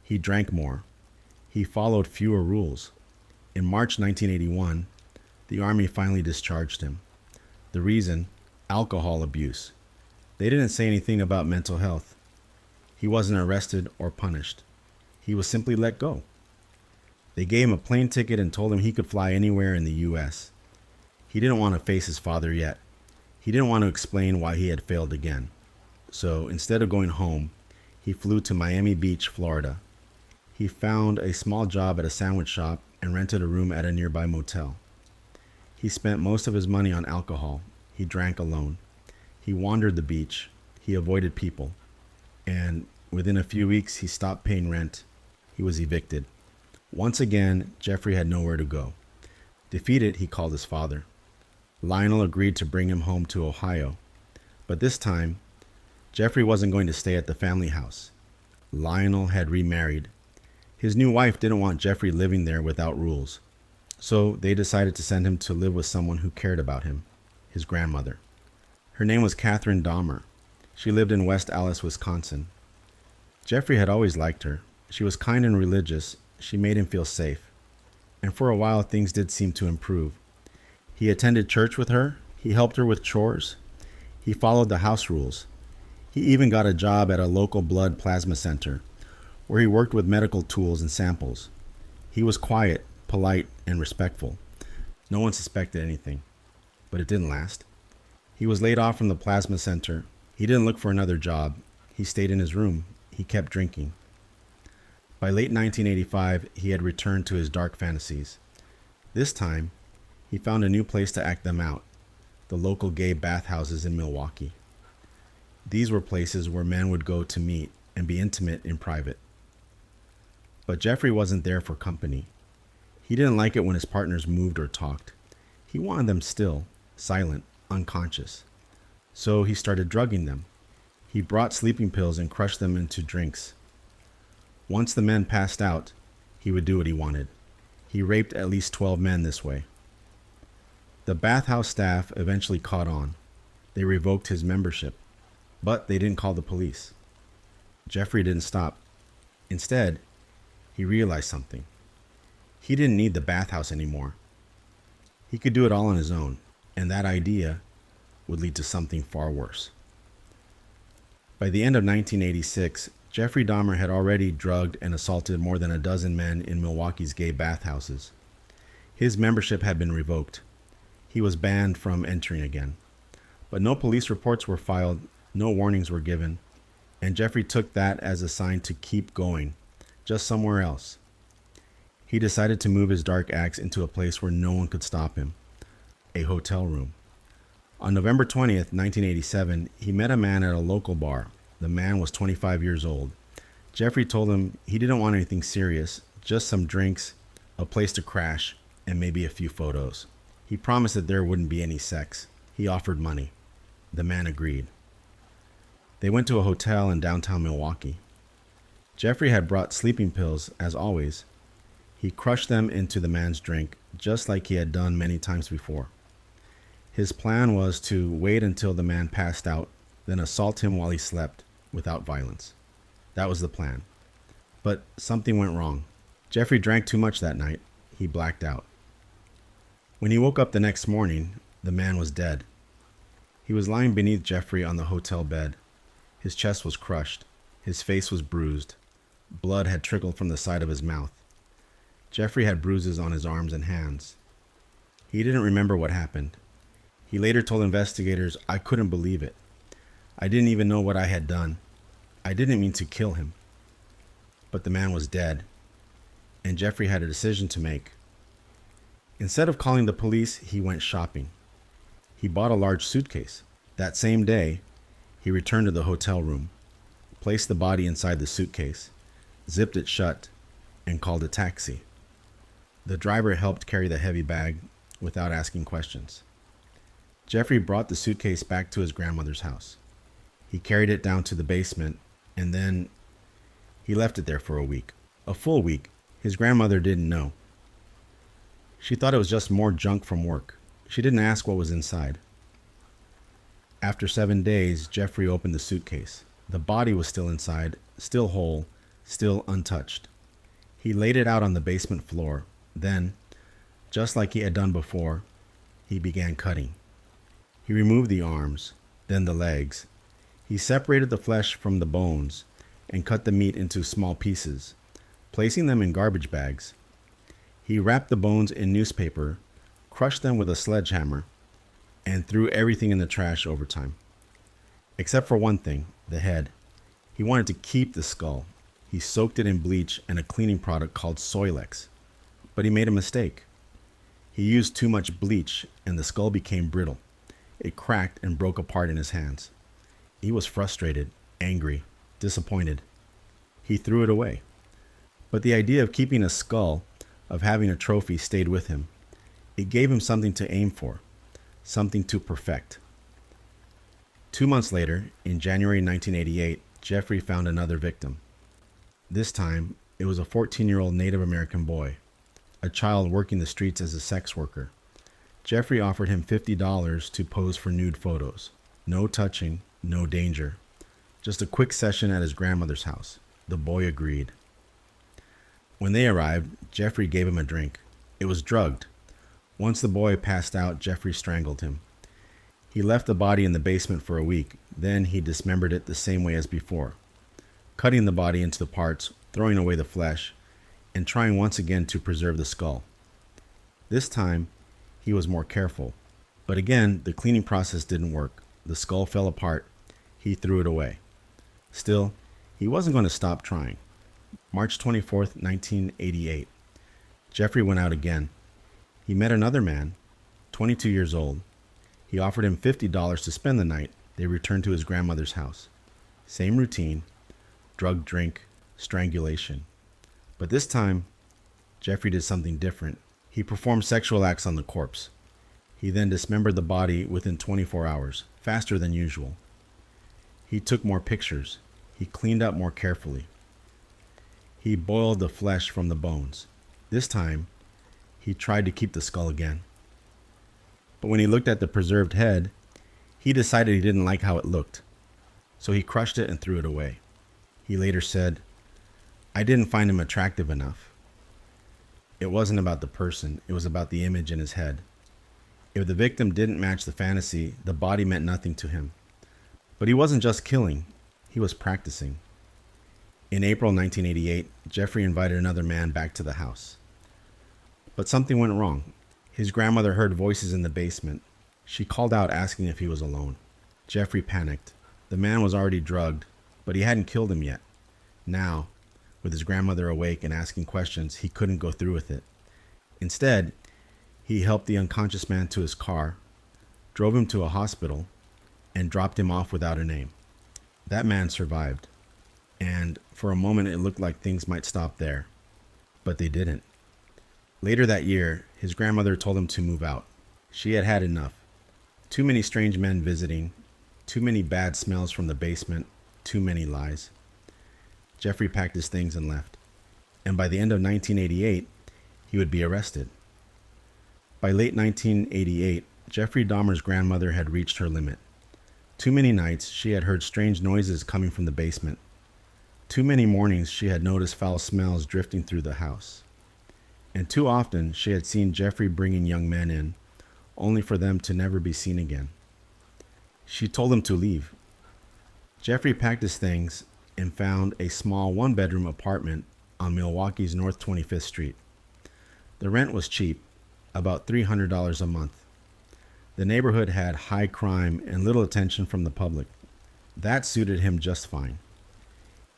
He drank more. He followed fewer rules. In March 1981, the Army finally discharged him. The reason? Alcohol abuse. They didn't say anything about mental health. He wasn't arrested or punished. He was simply let go. They gave him a plane ticket and told him he could fly anywhere in the U.S. He didn't want to face his father yet. He didn't want to explain why he had failed again. So instead of going home, he flew to Miami Beach, Florida. He found a small job at a sandwich shop and rented a room at a nearby motel. He spent most of his money on alcohol. He drank alone. He wandered the beach. He avoided people. And within a few weeks, he stopped paying rent. He was evicted. Once again, Jeffrey had nowhere to go. Defeated, he called his father. Lionel agreed to bring him home to Ohio. But this time, Jeffrey wasn't going to stay at the family house. Lionel had remarried. His new wife didn't want Jeffrey living there without rules. So they decided to send him to live with someone who cared about him, his grandmother. Her name was Catherine Dahmer. She lived in West Allis, Wisconsin. Jeffrey had always liked her. She was kind and religious. She made him feel safe. And for a while, things did seem to improve. He attended church with her. He helped her with chores. He followed the house rules. He even got a job at a local blood plasma center, where he worked with medical tools and samples. He was quiet, polite, and respectful. No one suspected anything. But it didn't last. He was laid off from the plasma center. He didn't look for another job. He stayed in his room. He kept drinking. By late 1985, he had returned to his dark fantasies. This time, he found a new place to act them out: the local gay bathhouses in Milwaukee. These were places where men would go to meet and be intimate in private. But Jeffrey wasn't there for company. He didn't like it when his partners moved or talked. He wanted them still, silent, unconscious. So he started drugging them. He brought sleeping pills and crushed them into drinks. Once the men passed out, he would do what he wanted. He raped at least 12 men this way. The bathhouse staff eventually caught on. They revoked his membership, but they didn't call the police. Jeffrey didn't stop. Instead, he realized something. He didn't need the bathhouse anymore. He could do it all on his own, and that idea would lead to something far worse. By the end of 1986, Jeffrey Dahmer had already drugged and assaulted more than a dozen men in Milwaukee's gay bathhouses. His membership had been revoked. He was banned from entering again. But no police reports were filed, no warnings were given, and Jeffrey took that as a sign to keep going, just somewhere else. He decided to move his dark acts into a place where no one could stop him, a hotel room. On November 20th, 1987, he met a man at a local bar. The man was 25 years old. Jeffrey told him he didn't want anything serious, just some drinks, a place to crash, and maybe a few photos. He promised that there wouldn't be any sex. He offered money. The man agreed. They went to a hotel in downtown Milwaukee. Jeffrey had brought sleeping pills, as always. He crushed them into the man's drink, just like he had done many times before. His plan was to wait until the man passed out, then assault him while he slept, without violence. That was the plan. But something went wrong. Jeffrey drank too much that night. He blacked out. When he woke up the next morning, the man was dead. He was lying beneath Jeffrey on the hotel bed. His chest was crushed. His face was bruised. Blood had trickled from the side of his mouth. Jeffrey had bruises on his arms and hands. He didn't remember what happened. He later told investigators, "I couldn't believe it. I didn't even know what I had done. I didn't mean to kill him." But the man was dead, and Jeffrey had a decision to make. Instead of calling the police, he went shopping. He bought a large suitcase. That same day, he returned to the hotel room, placed the body inside the suitcase, zipped it shut, and called a taxi. The driver helped carry the heavy bag without asking questions. Jeffrey brought the suitcase back to his grandmother's house. He carried it down to the basement, and then he left it there for a week. A full week. His grandmother didn't know. She thought it was just more junk from work. She didn't ask what was inside. After 7 days, Jeffrey opened the suitcase. The body was still inside, still whole, still untouched. He laid it out on the basement floor. Then, just like he had done before, he began cutting. He removed the arms, then the legs. He separated the flesh from the bones and cut the meat into small pieces, placing them in garbage bags. He wrapped the bones in newspaper, crushed them with a sledgehammer, and threw everything in the trash over time. Except for one thing, the head. He wanted to keep the skull. He soaked it in bleach and a cleaning product called Soilex. But he made a mistake. He used too much bleach and the skull became brittle. It cracked and broke apart in his hands. He was frustrated, angry, disappointed. He threw it away. But the idea of keeping a skull, of having a trophy, stayed with him. It gave him something to aim for, something to perfect. 2 months later, in January 1988, Jeffrey found another victim. This time, it was a 14-year-old Native American boy, a child working the streets as a sex worker. Jeffrey offered him $50 to pose for nude photos. No touching, no danger. Just a quick session at his grandmother's house. The boy agreed. When they arrived, Jeffrey gave him a drink. It was drugged. Once the boy passed out, Jeffrey strangled him. He left the body in the basement for a week. Then he dismembered it the same way as before, cutting the body into the parts, throwing away the flesh, and trying once again to preserve the skull. This time, he was more careful. But again, the cleaning process didn't work. The skull fell apart. He threw it away. Still, he wasn't going to stop trying. March 24th, 1988. Jeffrey went out again. He met another man, 22 years old. He offered him $50 to spend the night. They returned to his grandmother's house. Same routine, drug, drink, strangulation. But this time, Jeffrey did something different. He performed sexual acts on the corpse. He then dismembered the body within 24 hours, faster than usual. He took more pictures. He cleaned up more carefully. He boiled the flesh from the bones. This time, he tried to keep the skull again. But when he looked at the preserved head, he decided he didn't like how it looked. So he crushed it and threw it away. He later said, "I didn't find him attractive enough." It wasn't about the person, it was about the image in his head. If the victim didn't match the fantasy, the body meant nothing to him. But he wasn't just killing, he was practicing. In April 1988, Jeffrey invited another man back to the house. But something went wrong. His grandmother heard voices in the basement. She called out asking if he was alone. Jeffrey panicked. The man was already drugged, but he hadn't killed him yet. Now, with his grandmother awake and asking questions, he couldn't go through with it. Instead, he helped the unconscious man to his car, drove him to a hospital, and dropped him off without a name. That man survived, and for a moment it looked like things might stop there, but they didn't. Later that year, his grandmother told him to move out. She had had enough. Too many strange men visiting, too many bad smells from the basement, too many lies. Jeffrey packed his things and left, and by the end of 1988, he would be arrested. By late 1988, Jeffrey Dahmer's grandmother had reached her limit. Too many nights she had heard strange noises coming from the basement. Too many mornings she had noticed foul smells drifting through the house. And too often she had seen Jeffrey bringing young men in, only for them to never be seen again. She told him to leave. Jeffrey packed his things and found a small one-bedroom apartment on Milwaukee's North 25th Street. The rent was cheap, about $300 a month. The neighborhood had high crime and little attention from the public. That suited him just fine.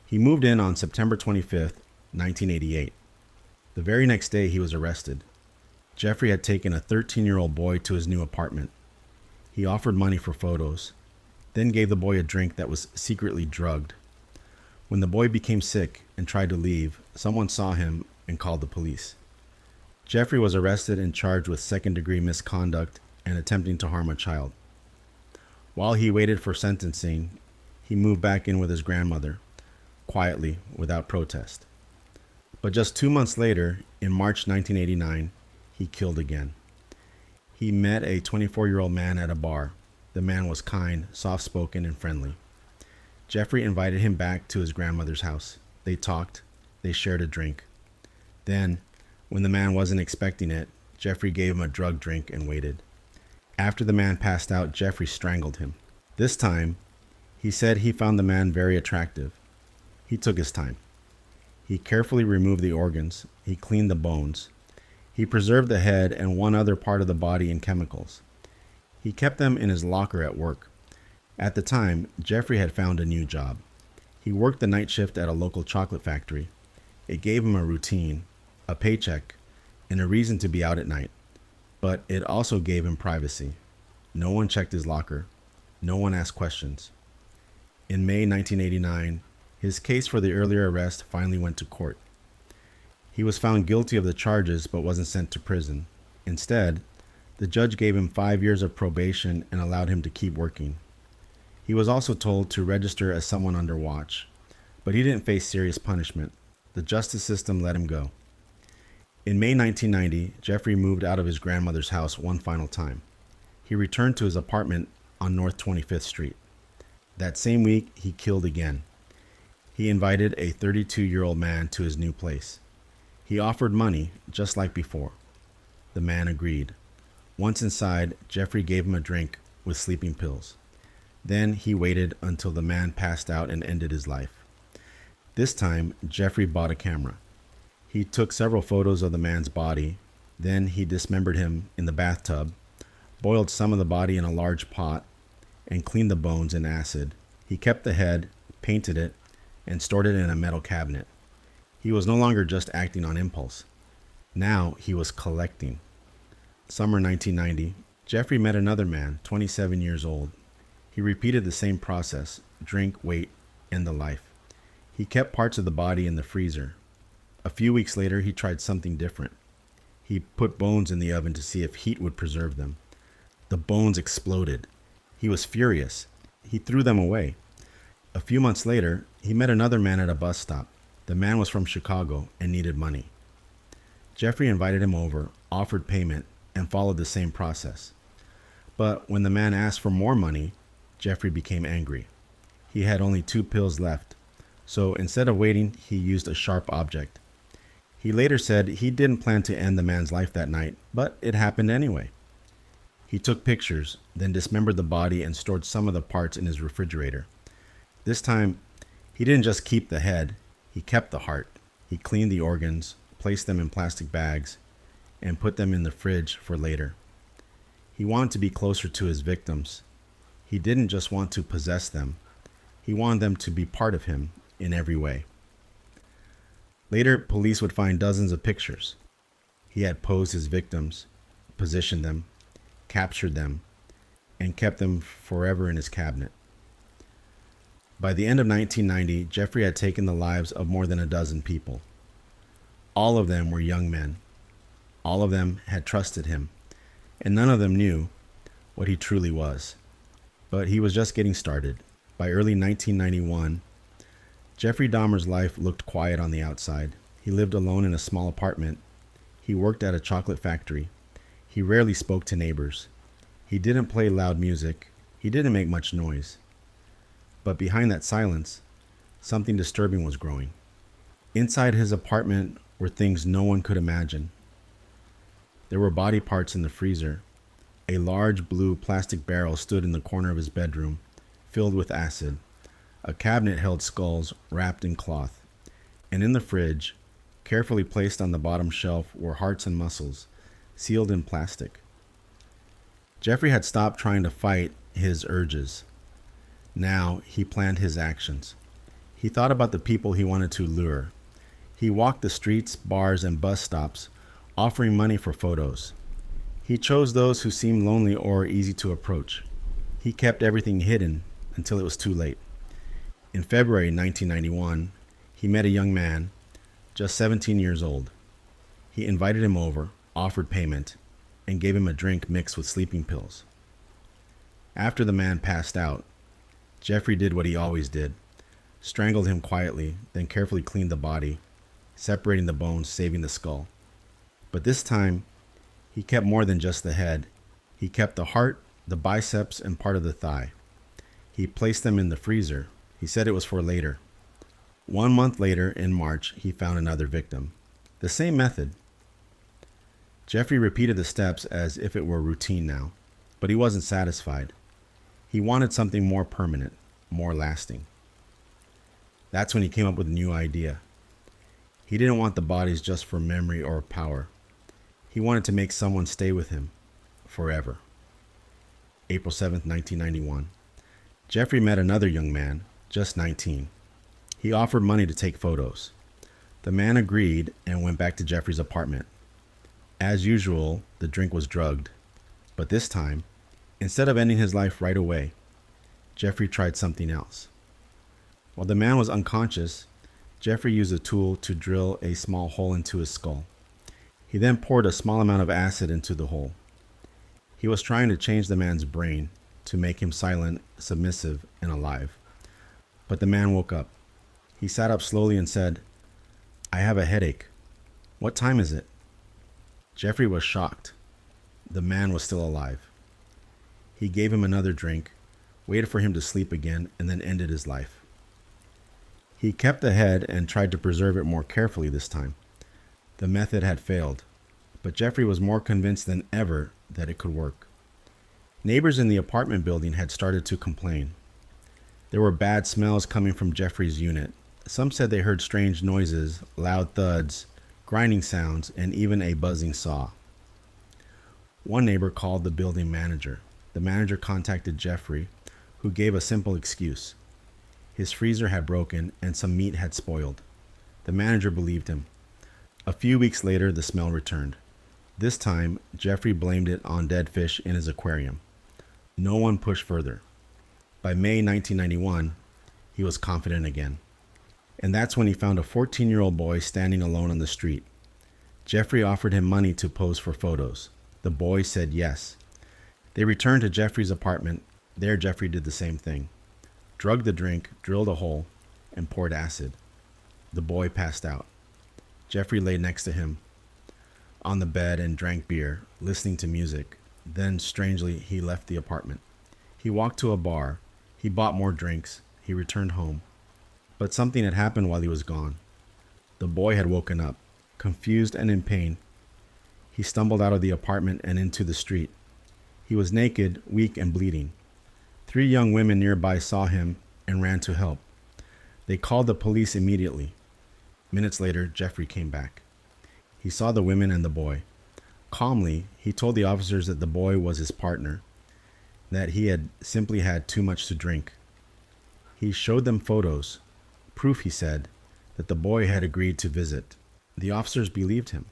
He moved in on September 25th, 1988. The very next day, he was arrested. Jeffrey had taken a 13-year-old boy to his new apartment. He offered money for photos, then gave the boy a drink that was secretly drugged. When the boy became sick and tried to leave, someone saw him and called the police. Jeffrey was arrested and charged with second-degree misconduct and attempting to harm a child. While he waited for sentencing, he moved back in with his grandmother, quietly, without protest. But just 2 months later, in March 1989, he killed again. He met a 24-year-old man at a bar. The man was kind, soft-spoken, and friendly. Jeffrey invited him back to his grandmother's house. They talked. They shared a drink. Then, when the man wasn't expecting it, Jeffrey gave him a drug drink and waited. After the man passed out, Jeffrey strangled him. This time, he said he found the man very attractive. He took his time. He carefully removed the organs. He cleaned the bones. He preserved the head and one other part of the body in chemicals. He kept them in his locker at work. At the time, Jeffrey had found a new job. He worked the night shift at a local chocolate factory. It gave him a routine, a paycheck, and a reason to be out at night. But it also gave him privacy. No one checked his locker. No one asked questions. In May 1989, his case for the earlier arrest finally went to court. He was found guilty of the charges but wasn't sent to prison. Instead, the judge gave him 5 years of probation and allowed him to keep working. He was also told to register as someone under watch, but he didn't face serious punishment. The justice system let him go. In May 1990, Jeffrey moved out of his grandmother's house one final time. He returned to his apartment on North 25th Street. That same week, he killed again. He invited a 32-year-old man to his new place. He offered money, just like before. The man agreed. Once inside, Jeffrey gave him a drink with sleeping pills. Then he waited until the man passed out and ended his life. This time, Jeffrey bought a camera. He took several photos of the man's body. Then he dismembered him in the bathtub, boiled some of the body in a large pot, and cleaned the bones in acid. He kept the head, painted it, and stored it in a metal cabinet. He was no longer just acting on impulse. Now he was collecting. Summer 1990, Jeffrey met another man, 27 years old. He repeated the same process: drink, wait, end the life. He kept parts of the body in the freezer. A few weeks later, he tried something different. He put bones in the oven to see if heat would preserve them. The bones exploded. He was furious. He threw them away. A few months later, he met another man at a bus stop. The man was from Chicago and needed money. Jeffrey invited him over, offered payment, and followed the same process. But when the man asked for more money, Jeffrey became angry. He had only 2 pills left, so instead of waiting, he used a sharp object. He later said he didn't plan to end the man's life that night, but it happened anyway. He took pictures, then dismembered the body and stored some of the parts in his refrigerator. This time, he didn't just keep the head, he kept the heart. He cleaned the organs, placed them in plastic bags, and put them in the fridge for later. He wanted to be closer to his victims. He didn't just want to possess them, he wanted them to be part of him in every way. Later, police would find dozens of pictures. He had posed his victims, positioned them, captured them, and kept them forever in his cabinet. By the end of 1990, Jeffrey had taken the lives of more than a dozen people. All of them were young men. All of them had trusted him, and none of them knew what he truly was. But he was just getting started. By early 1991, Jeffrey Dahmer's life looked quiet on the outside. He lived alone in a small apartment. He worked at a chocolate factory. He rarely spoke to neighbors. He didn't play loud music. He didn't make much noise. But behind that silence, something disturbing was growing. Inside his apartment were things no one could imagine. There were body parts in the freezer. A large blue plastic barrel stood in the corner of his bedroom, filled with acid. A cabinet held skulls wrapped in cloth. And in the fridge, carefully placed on the bottom shelf, were hearts and muscles, sealed in plastic. Jeffrey had stopped trying to fight his urges. Now he planned his actions. He thought about the people he wanted to lure. He walked the streets, bars, and bus stops, offering money for photos. He chose those who seemed lonely or easy to approach. He kept everything hidden until it was too late. In February 1991, he met a young man, just 17 years old. He invited him over, offered payment, and gave him a drink mixed with sleeping pills. After the man passed out, Jeffrey did what he always did, strangled him quietly, then carefully cleaned the body, separating the bones, saving the skull. But this time, he kept more than just the head. He kept the heart, the biceps, and part of the thigh. He placed them in the freezer. He said it was for later. 1 month later, in March, he found another victim. The same method. Jeffrey repeated the steps as if it were routine now, but he wasn't satisfied. He wanted something more permanent, more lasting. That's when he came up with a new idea. He didn't want the bodies just for memory or power. He wanted to make someone stay with him forever. April 7th, 1991. Jeffrey met another young man, just 19. He offered money to take photos. The man agreed and went back to Jeffrey's apartment. As usual, the drink was drugged. But this time, instead of ending his life right away, Jeffrey tried something else. While the man was unconscious, Jeffrey used a tool to drill a small hole into his skull. He then poured a small amount of acid into the hole. He was trying to change the man's brain to make him silent, submissive, and alive. But the man woke up. He sat up slowly and said, "I have a headache. What time is it?" Jeffrey was shocked. The man was still alive. He gave him another drink, waited for him to sleep again, and then ended his life. He kept the head and tried to preserve it more carefully this time. The method had failed, but Jeffrey was more convinced than ever that it could work. Neighbors in the apartment building had started to complain. There were bad smells coming from Jeffrey's unit. Some said they heard strange noises, loud thuds, grinding sounds, and even a buzzing saw. One neighbor called the building manager. The manager contacted Jeffrey, who gave a simple excuse. His freezer had broken and some meat had spoiled. The manager believed him. A few weeks later, the smell returned. This time, Jeffrey blamed it on dead fish in his aquarium. No one pushed further. By May 1991, he was confident again. And that's when he found a 14-year-old boy standing alone on the street. Jeffrey offered him money to pose for photos. The boy said yes. They returned to Jeffrey's apartment. There, Jeffrey did the same thing. Drugged the drink, drilled a hole, and poured acid. The boy passed out. Jeffrey lay next to him on the bed and drank beer, listening to music. Then, strangely, he left the apartment. He walked to a bar. He bought more drinks. He returned home. But something had happened while he was gone. The boy had woken up, confused and in pain. He stumbled out of the apartment and into the street. He was naked, weak, and bleeding. 3 young women nearby saw him and ran to help. They called the police immediately. Minutes later, Jeffrey came back. He saw the women and the boy. Calmly, he told the officers that the boy was his partner. that he had simply had too much to drink. He showed them photos, proof, he said, that the boy had agreed to visit. The officers believed him.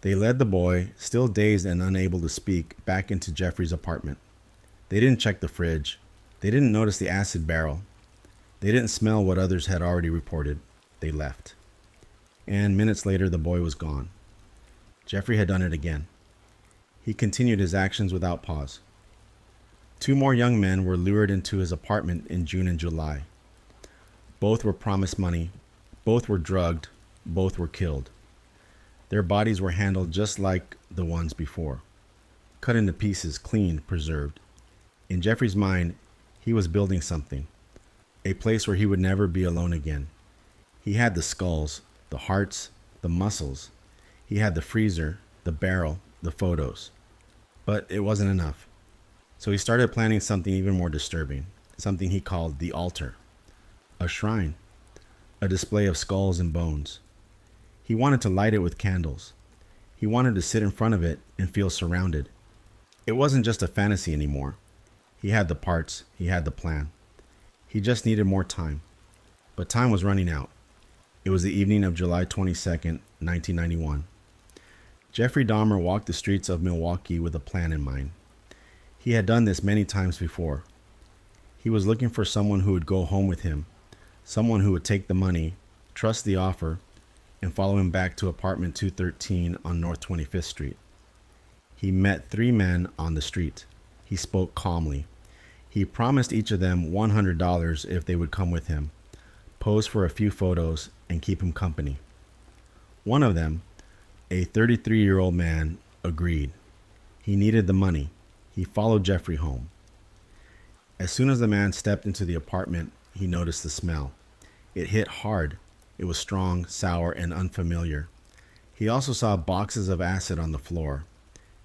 They led the boy, still dazed and unable to speak, back into Jeffrey's apartment. They didn't check the fridge. They didn't notice the acid barrel. They didn't smell what others had already reported. They left. And minutes later, the boy was gone. Jeffrey had done it again. He continued his actions without pause. 2 more young men were lured into his apartment in June and July. Both were promised money. Both were drugged. Both were killed. Their bodies were handled just like the ones before, cut into pieces, cleaned, preserved. In Jeffrey's mind, he was building something, a place where he would never be alone again. He had the skulls, the hearts, the muscles. He had the freezer, the barrel, the photos. But it wasn't enough. So he started planning something even more disturbing, something he called the altar, a shrine, a display of skulls and bones. He wanted to light it with candles. He wanted to sit in front of it and feel surrounded. It wasn't just a fantasy anymore. He had the parts. He had the plan. He just needed more time. But time was running out. It was the evening of July 22nd, 1991. Jeffrey Dahmer walked the streets of Milwaukee with a plan in mind. He had done this many times before. He was looking for someone who would go home with him, someone who would take the money, trust the offer, and follow him back to apartment 213 on North 25th Street. He met 3 men on the street. He spoke calmly. He promised each of them $100 if they would come with him, pose for a few photos, and keep him company. One of them, a 33-year-old man, agreed. He needed the money. He followed Jeffrey home. As soon as the man stepped into the apartment, he noticed the smell. It hit hard. It was strong, sour, and unfamiliar. He also saw boxes of acid on the floor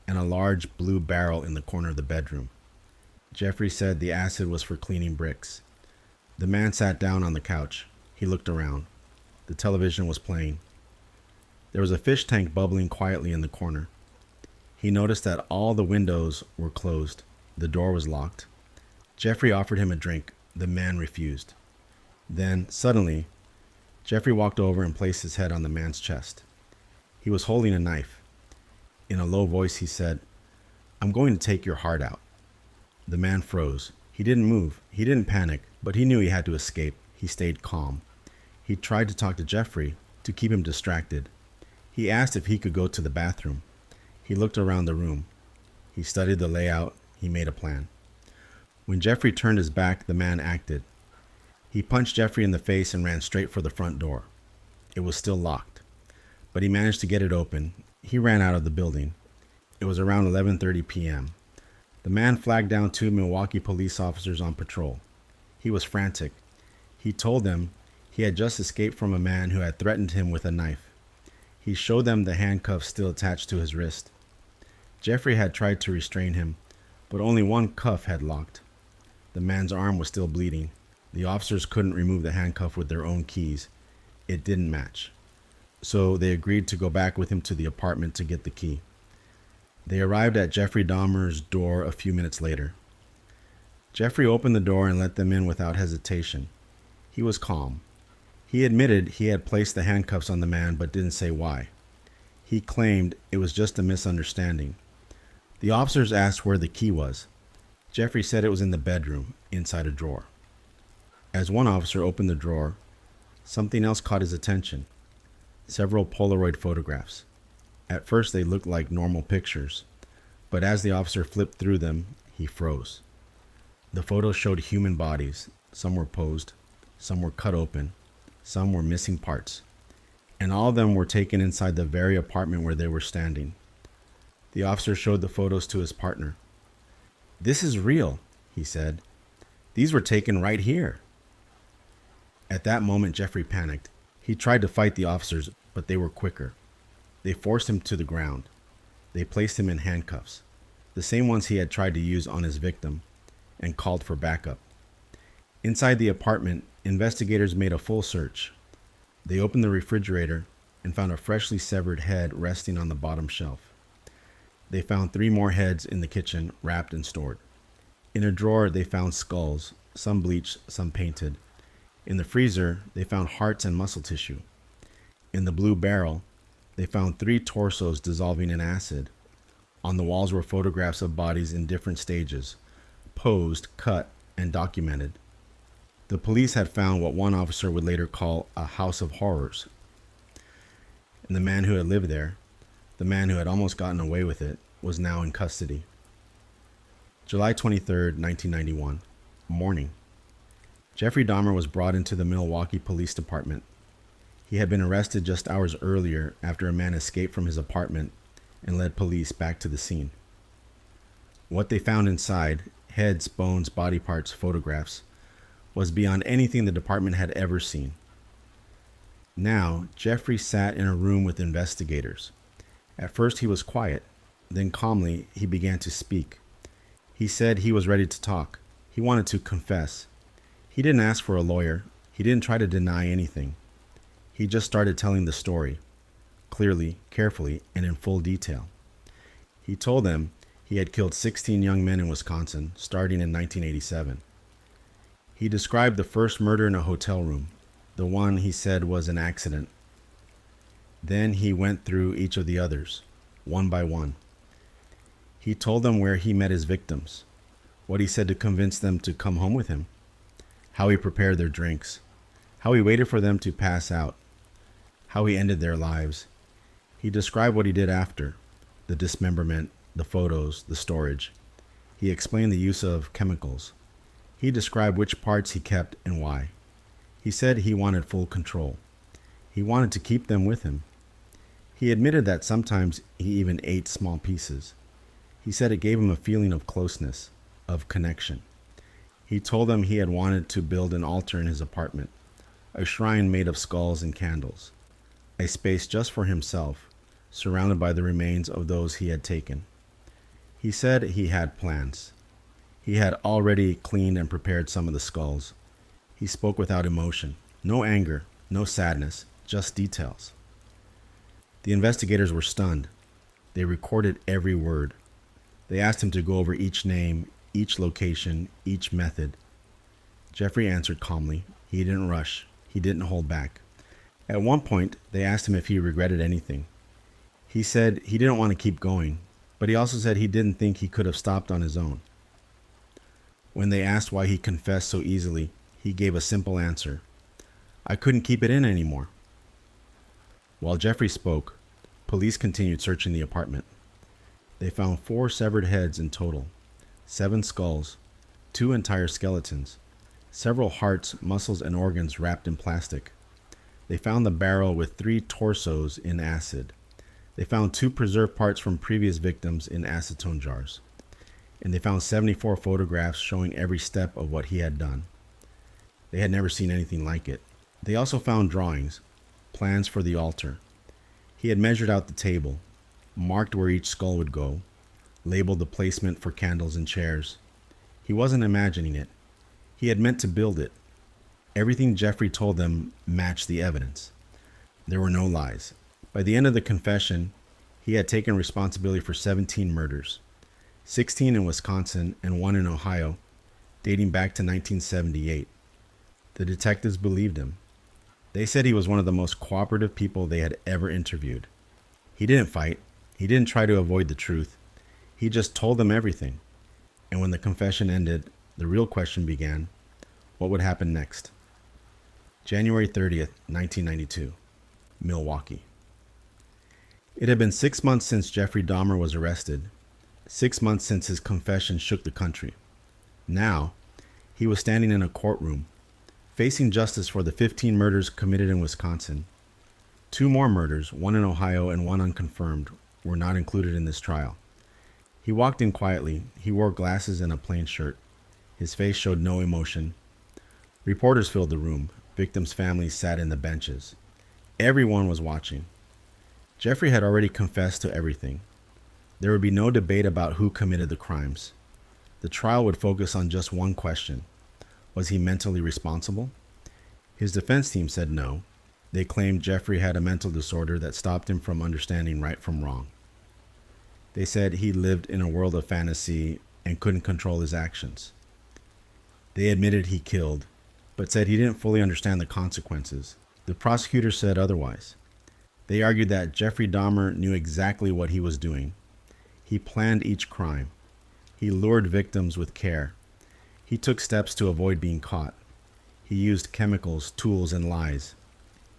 and a large blue barrel in the corner of the bedroom. Jeffrey said the acid was for cleaning bricks. The man sat down on the couch. He looked around. The television was playing. There was a fish tank bubbling quietly in the corner. He noticed that all the windows were closed. The door was locked. Jeffrey offered him a drink. The man refused. Then, suddenly, Jeffrey walked over and placed his head on the man's chest. He was holding a knife. In a low voice, he said, "I'm going to take your heart out." The man froze. He didn't move. He didn't panic, but he knew he had to escape. He stayed calm. He tried to talk to Jeffrey to keep him distracted. He asked if he could go to the bathroom. He looked around the room. He studied the layout. He made a plan. When Jeffrey turned his back, the man acted. He punched Jeffrey in the face and ran straight for the front door. It was still locked, but he managed to get it open. He ran out of the building. It was around 11:30 p.m. The man flagged down 2 Milwaukee police officers on patrol. He was frantic. He told them he had just escaped from a man who had threatened him with a knife. He showed them the handcuffs still attached to his wrist. Jeffrey had tried to restrain him, but only one cuff had locked. The man's arm was still bleeding. The officers couldn't remove the handcuff with their own keys. It didn't match. So they agreed to go back with him to the apartment to get the key. They arrived at Jeffrey Dahmer's door a few minutes later. Jeffrey opened the door and let them in without hesitation. He was calm. He admitted he had placed the handcuffs on the man but didn't say why. He claimed it was just a misunderstanding. The officers asked where the key was. Jeffrey said it was in the bedroom, inside a drawer. As one officer opened the drawer, something else caught his attention. Several Polaroid photographs. At first they looked like normal pictures, but as the officer flipped through them, he froze. The photos showed human bodies. Some were posed, some were cut open, some were missing parts, and all of them were taken inside the very apartment where they were standing. The officer showed the photos to his partner. "This is real," he said. "These were taken right here." At that moment, Jeffrey panicked. He tried to fight the officers, but they were quicker. They forced him to the ground. They placed him in handcuffs, the same ones he had tried to use on his victim, and called for backup. Inside the apartment, investigators made a full search. They opened the refrigerator and found a freshly severed head resting on the bottom shelf. They found 3 more heads in the kitchen, wrapped and stored. In a drawer, they found skulls, some bleached, some painted. In the freezer, they found hearts and muscle tissue. In the blue barrel, they found 3 torsos dissolving in acid. On the walls were photographs of bodies in different stages, posed, cut, and documented. The police had found what one officer would later call a house of horrors. And the man who had lived there, the man who had almost gotten away with it, was now in custody. July 23, 1991, morning. Jeffrey Dahmer was brought into the Milwaukee Police Department. He had been arrested just hours earlier after a man escaped from his apartment and led police back to the scene. What they found inside, heads, bones, body parts, photographs, was beyond anything the department had ever seen. Now, Jeffrey sat in a room with investigators. At first he was quiet, then calmly he began to speak. He said he was ready to talk. He wanted to confess. He didn't ask for a lawyer. He didn't try to deny anything. He just started telling the story, clearly, carefully, and in full detail. He told them he had killed 16 young men in Wisconsin, starting in 1987. He described the first murder in a hotel room, the one he said was an accident. Then he went through each of the others, one by one. He told them where he met his victims, what he said to convince them to come home with him, how he prepared their drinks, how he waited for them to pass out, how he ended their lives. He described what he did after, the dismemberment, the photos, the storage. He explained the use of chemicals. He described which parts he kept and why. He said he wanted full control. He wanted to keep them with him. He admitted that sometimes he even ate small pieces. He said it gave him a feeling of closeness, of connection. He told them he had wanted to build an altar in his apartment, a shrine made of skulls and candles, a space just for himself, surrounded by the remains of those he had taken. He said he had plans. He had already cleaned and prepared some of the skulls. He spoke without emotion, no anger, no sadness, just details. The investigators were stunned. They recorded every word. They asked him to go over each name, each location, each method. Jeffrey answered calmly. He didn't rush. He didn't hold back. At one point, they asked him if he regretted anything. He said he didn't want to keep going, but he also said he didn't think he could have stopped on his own. When they asked why he confessed so easily, he gave a simple answer. I couldn't keep it in anymore. While Jeffrey spoke, police continued searching the apartment. They found 4 severed heads in total, 7 skulls, 2 entire skeletons, several hearts, muscles, and organs wrapped in plastic. They found the barrel with 3 torsos in acid. They found 2 preserved parts from previous victims in acetone jars. And they found 74 photographs showing every step of what he had done. They had never seen anything like it. They also found drawings, plans for the altar. He had measured out the table, marked where each skull would go, labeled the placement for candles and chairs. He wasn't imagining it. He had meant to build it. Everything Jeffrey told them matched the evidence. There were no lies. By the end of the confession, he had taken responsibility for 17 murders, 16 in Wisconsin and 1 in Ohio, dating back to 1978. The detectives believed him. They said he was one of the most cooperative people they had ever interviewed. He didn't fight. He didn't try to avoid the truth. He just told them everything. And when the confession ended, the real question began: what would happen next? January 30th, 1992, Milwaukee. It had been 6 months since Jeffrey Dahmer was arrested, 6 months since his confession shook the country. Now, he was standing in a courtroom, facing justice for the 15 murders committed in Wisconsin. 2 more murders, 1 in Ohio and 1 unconfirmed, were not included in this trial. He walked in quietly. He wore glasses and a plain shirt. His face showed no emotion. Reporters filled the room. Victims' families sat in the benches. Everyone was watching. Jeffrey had already confessed to everything. There would be no debate about who committed the crimes. The trial would focus on just one question. Was he mentally responsible? His defense team said no. They claimed Jeffrey had a mental disorder that stopped him from understanding right from wrong. They said he lived in a world of fantasy, and couldn't control his actions. They admitted he killed, but said he didn't fully understand the consequences. The prosecutor said otherwise. They argued that Jeffrey Dahmer knew exactly what he was doing. He planned each crime. He lured victims with care. He took steps to avoid being caught. He used chemicals, tools, and lies.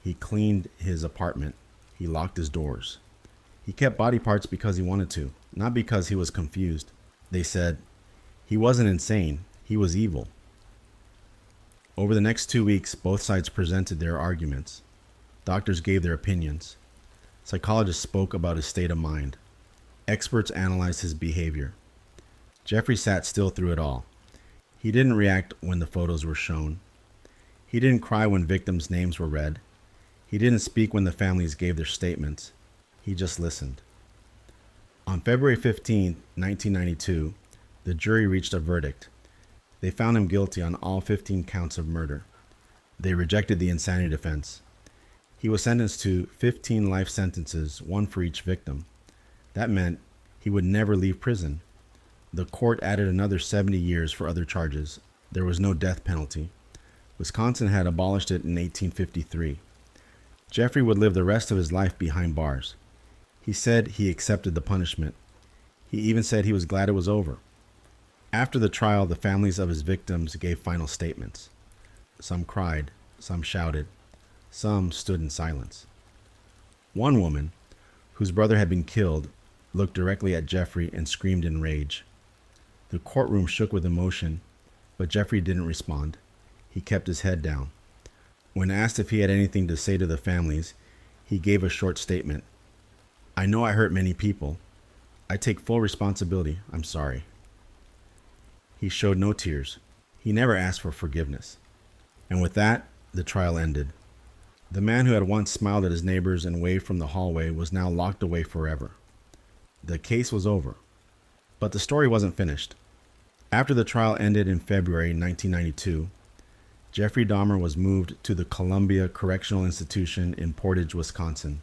He cleaned his apartment. He locked his doors. He kept body parts because he wanted to, not because he was confused. They said, he wasn't insane, he was evil. Over the next 2 weeks, both sides presented their arguments. Doctors gave their opinions. Psychologists spoke about his state of mind. Experts analyzed his behavior. Jeffrey sat still through it all. He didn't react when the photos were shown. He didn't cry when victims' names were read. He didn't speak when the families gave their statements. He just listened. On February 15, 1992, the jury reached a verdict. They found him guilty on all 15 counts of murder. They rejected the insanity defense. He was sentenced to 15 life sentences, one for each victim. That meant he would never leave prison. The court added another 70 years for other charges. There was no death penalty. Wisconsin had abolished it in 1853. Jeffrey would live the rest of his life behind bars. He said he accepted the punishment. He even said he was glad it was over. After the trial, the families of his victims gave final statements. Some cried, some shouted, some stood in silence. One woman, whose brother had been killed, looked directly at Jeffrey and screamed in rage. The courtroom shook with emotion, but Jeffrey didn't respond. He kept his head down. When asked if he had anything to say to the families, he gave a short statement. I know I hurt many people. I take full responsibility. I'm sorry. He showed no tears. He never asked for forgiveness. And with that, the trial ended. The man who had once smiled at his neighbors and waved from the hallway was now locked away forever. The case was over. But the story wasn't finished. After the trial ended in February 1992, Jeffrey Dahmer was moved to the Columbia Correctional Institution in Portage, Wisconsin.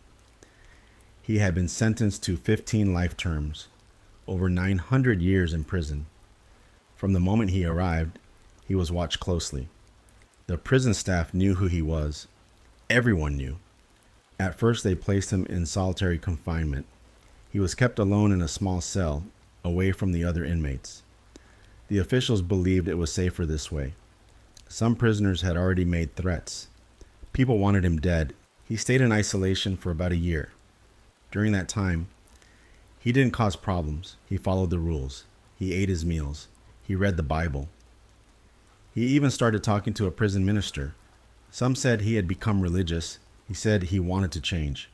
He had been sentenced to 15 life terms, over 900 years in prison. From the moment he arrived, he was watched closely. The prison staff knew who he was. Everyone knew. At first, they placed him in solitary confinement. He was kept alone in a small cell, away from the other inmates. The officials believed it was safer this way. Some prisoners had already made threats. People wanted him dead. He stayed in isolation for about a year. During that time, he didn't cause problems. He followed the rules. He ate his meals. He read the Bible. He even started talking to a prison minister. Some said he had become religious. He said he wanted to change.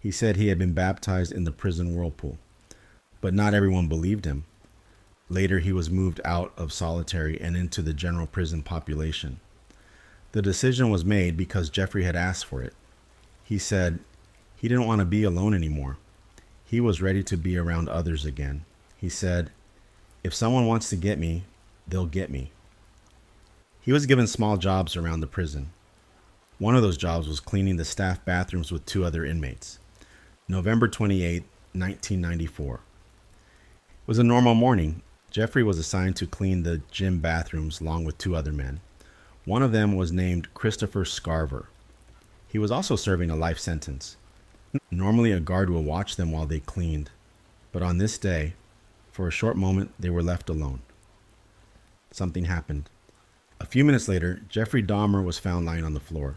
He said he had been baptized in the prison whirlpool. But not everyone believed him. Later, he was moved out of solitary and into the general prison population. The decision was made because Jeffrey had asked for it. He said he didn't want to be alone anymore. He was ready to be around others again. He said, if someone wants to get me, they'll get me. He was given small jobs around the prison. One of those jobs was cleaning the staff bathrooms with 2 other inmates. November 28, 1994. It was a normal morning. Jeffrey was assigned to clean the gym bathrooms along with 2 other men. One of them was named Christopher Scarver. He was also serving a life sentence. Normally, a guard would watch them while they cleaned, but on this day, for a short moment, they were left alone. Something happened. A few minutes later, Jeffrey Dahmer was found lying on the floor.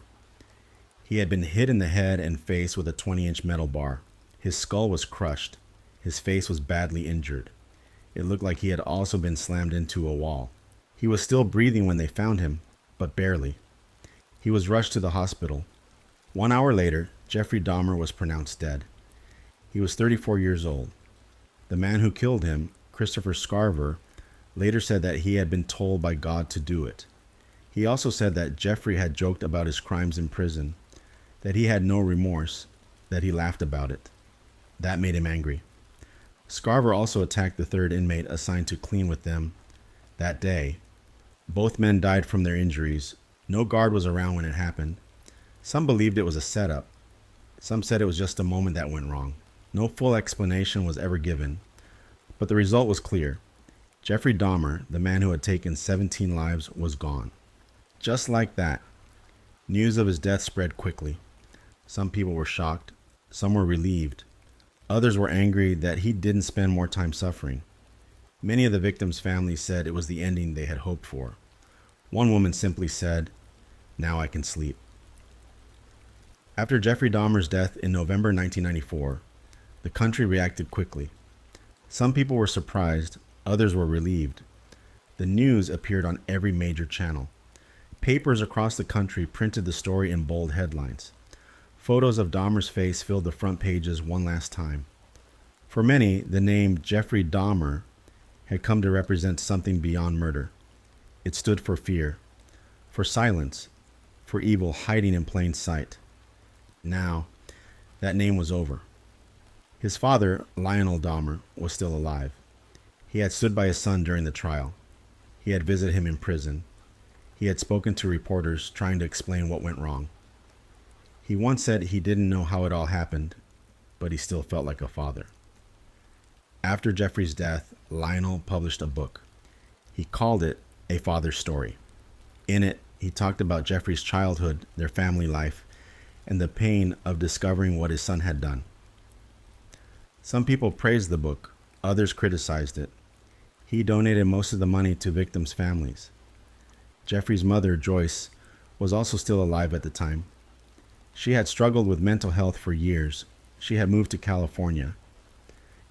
He had been hit in the head and face with a 20-inch metal bar. His skull was crushed. His face was badly injured. It looked like he had also been slammed into a wall. He was still breathing when they found him, but barely. He was rushed to the hospital. 1 hour later, Jeffrey Dahmer was pronounced dead. He was 34 years old. The man who killed him, Christopher Scarver, later said that he had been told by God to do it. He also said that Jeffrey had joked about his crimes in prison, that he had no remorse, that he laughed about it. That made him angry. Scarver also attacked the 3rd inmate assigned to clean with them that day. Both men died from their injuries. No guard was around when it happened. Some believed it was a setup. Some said it was just a moment that went wrong. No full explanation was ever given, but the result was clear. Jeffrey Dahmer, the man who had taken 17 lives, was gone. Just like that, news of his death spread quickly. Some people were shocked, some were relieved, others were angry that he didn't spend more time suffering. Many of the victims' families said it was the ending they had hoped for. One woman simply said, "Now I can sleep." After Jeffrey Dahmer's death in November 1994, the country reacted quickly. Some people were surprised, others were relieved. The news appeared on every major channel. Papers across the country printed the story in bold headlines. Photos of Dahmer's face filled the front pages one last time. For many, the name Jeffrey Dahmer had come to represent something beyond murder. It stood for fear, for silence, for evil hiding in plain sight. Now, that name was over. His father, Lionel Dahmer, was still alive. He had stood by his son during the trial. He had visited him in prison. He had spoken to reporters trying to explain what went wrong. He once said he didn't know how it all happened, but he still felt like a father. After Jeffrey's death, Lionel published a book. He called it A Father's Story. In it, he talked about Jeffrey's childhood, their family life, and the pain of discovering what his son had done. Some people praised the book, others criticized it. He donated most of the money to victims' families. Jeffrey's mother, Joyce, was also still alive at the time. She had struggled with mental health for years. She had moved to California.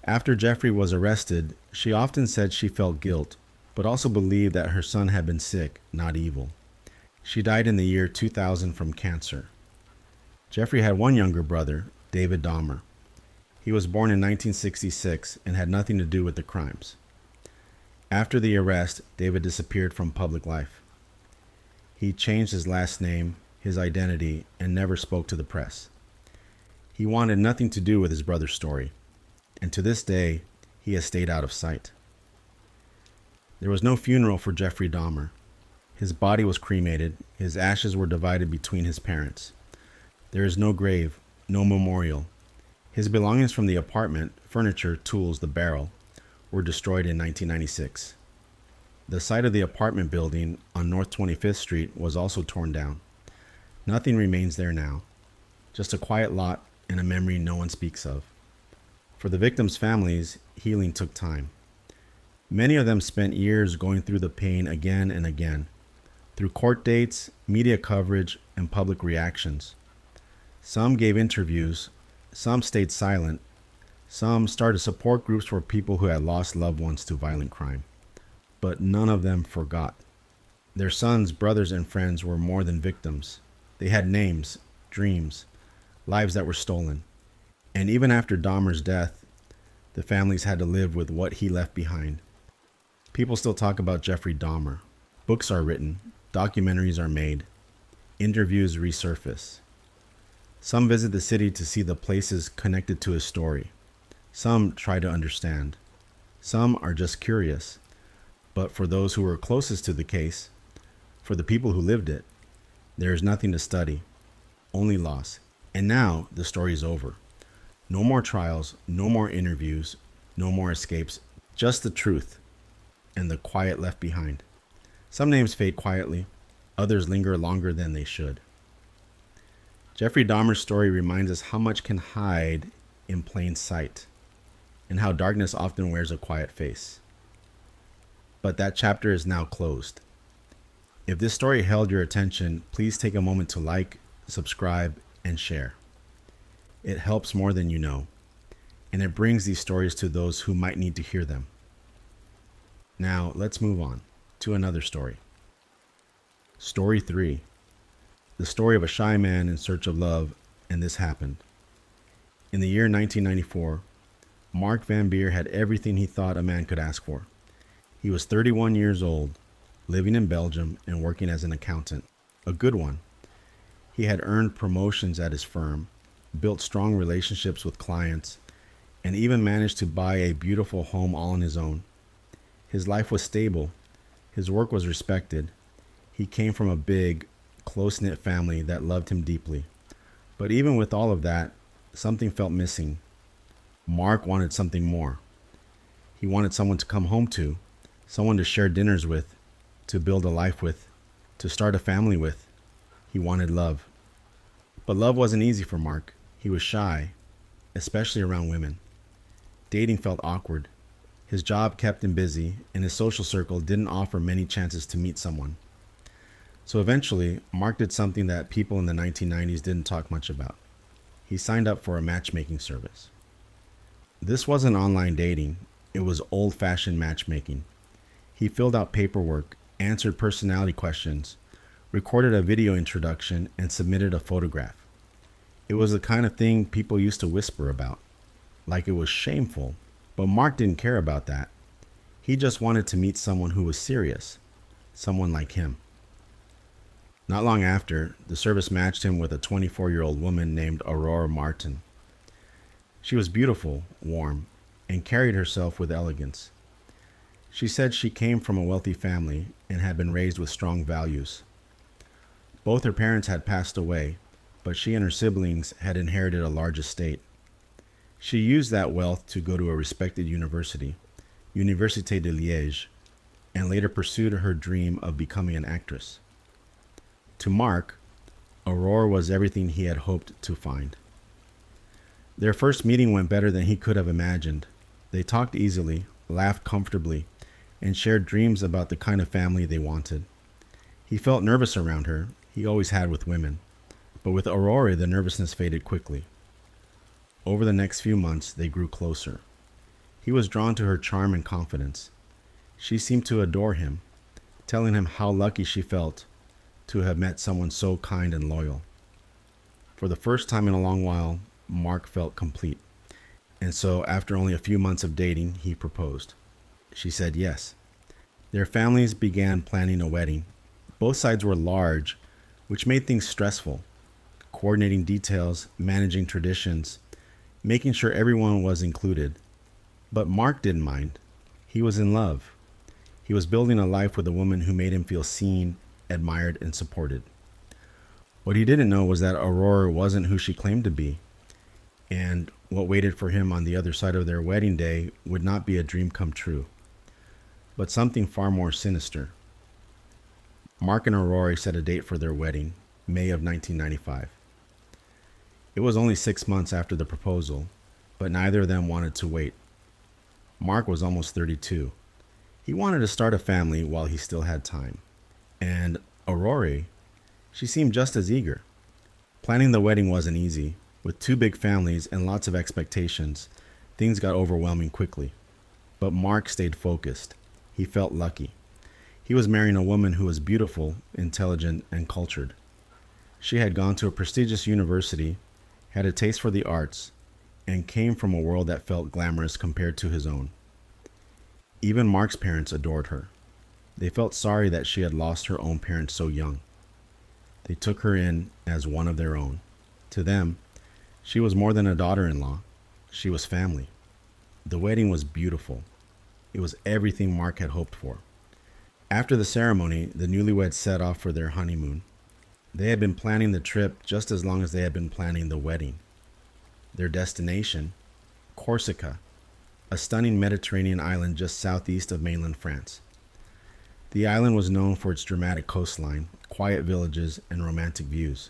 After Jeffrey was arrested, she often said she felt guilt, but also believed that her son had been sick, not evil. She died in the year 2000 from cancer. Jeffrey had one younger brother, David Dahmer. He was born in 1966 and had nothing to do with the crimes. After the arrest, David disappeared from public life. He changed his last name, his identity, and never spoke to the press. He wanted nothing to do with his brother's story, and to this day, he has stayed out of sight. There was no funeral for Jeffrey Dahmer. His body was cremated, his ashes were divided between his parents. There is no grave, no memorial. His belongings from the apartment, furniture, tools, the barrel, were destroyed in 1996. The site of the apartment building on North 25th Street was also torn down. Nothing remains there now, just a quiet lot and a memory no one speaks of. For the victims' families, healing took time. Many of them spent years going through the pain again and again, through court dates, media coverage, and public reactions. Some gave interviews, some stayed silent, some started support groups for people who had lost loved ones to violent crime. But none of them forgot. Their sons, brothers, and friends were more than victims. They had names, dreams, lives that were stolen. And even after Dahmer's death, the families had to live with what he left behind. People still talk about Jeffrey Dahmer. Books are written, documentaries are made, interviews resurface. Some visit the city to see the places connected to his story. Some try to understand. Some are just curious. But for those who were closest to the case, for the people who lived it, there is nothing to study, only loss. And now the story is over. No more trials, no more interviews, no more escapes, just the truth and the quiet left behind. Some names fade quietly, others linger longer than they should. Jeffrey Dahmer's story reminds us how much can hide in plain sight and how darkness often wears a quiet face. But that chapter is now closed. If this story held your attention, please take a moment to like, subscribe, and share. It helps more than you know, and it brings these stories to those who might need to hear them. Now, let's move on to another story. Story 3. The story of a shy man in search of love, and this happened. In the year 1994, Mark Van Beer had everything he thought a man could ask for. He was 31 years old, living in Belgium and working as an accountant, a good one. He had earned promotions at his firm, built strong relationships with clients, and even managed to buy a beautiful home all on his own. His life was stable. His work was respected. He came from a big, close-knit family that loved him deeply. But even with all of that, something felt missing. Mark wanted something more. He wanted someone to come home to, someone to share dinners with, to build a life with, to start a family with. He wanted love. But love wasn't easy for Mark. He was shy, especially around women. Dating felt awkward. His job kept him busy, and his social circle didn't offer many chances to meet someone. So eventually, Mark did something that people in the 1990s didn't talk much about. He signed up for a matchmaking service. This wasn't online dating, it was old-fashioned matchmaking. He filled out paperwork, answered personality questions, recorded a video introduction, and submitted a photograph. It was the kind of thing people used to whisper about, like it was shameful, but Mark didn't care about that. He just wanted to meet someone who was serious, someone like him. Not long after, the service matched him with a 24-year-old woman named Aurora Martin. She was beautiful, warm, and carried herself with elegance. She said she came from a wealthy family and had been raised with strong values. Both her parents had passed away, but she and her siblings had inherited a large estate. She used that wealth to go to a respected university, Université de Liège, and later pursued her dream of becoming an actress. To Mark, Aurora was everything he had hoped to find. Their first meeting went better than he could have imagined. They talked easily, laughed comfortably, and shared dreams about the kind of family they wanted. He felt nervous around her, he always had with women, but with Aurora the nervousness faded quickly. Over the next few months, they grew closer. He was drawn to her charm and confidence. She seemed to adore him, telling him how lucky she felt to have met someone so kind and loyal. For the first time in a long while, Mark felt complete. And so, after only a few months of dating, he proposed. She said yes. Their families began planning a wedding. Both sides were large, which made things stressful. Coordinating details, managing traditions, making sure everyone was included. But Mark didn't mind. He was in love. He was building a life with a woman who made him feel seen, admired, and supported. What he didn't know was that Aurora wasn't who she claimed to be, and what waited for him on the other side of their wedding day would not be a dream come true, but something far more sinister. Mark and Aurora set a date for their wedding, May of 1995. It was only 6 months after the proposal, but neither of them wanted to wait. Mark was almost 32. He wanted to start a family while he still had time. And Aurora, she seemed just as eager. Planning the wedding wasn't easy. With 2 big families and lots of expectations, things got overwhelming quickly. But Mark stayed focused. He felt lucky. He was marrying a woman who was beautiful, intelligent, and cultured. She had gone to a prestigious university, had a taste for the arts, and came from a world that felt glamorous compared to his own. Even Mark's parents adored her. They felt sorry that she had lost her own parents so young. They took her in as one of their own. To them, she was more than a daughter-in-law. She was family. The wedding was beautiful. It was everything Mark had hoped for. After the ceremony, the newlyweds set off for their honeymoon. They had been planning the trip just as long as they had been planning the wedding. Their destination, Corsica, a stunning Mediterranean island just southeast of mainland France. The island was known for its dramatic coastline, quiet villages, and romantic views.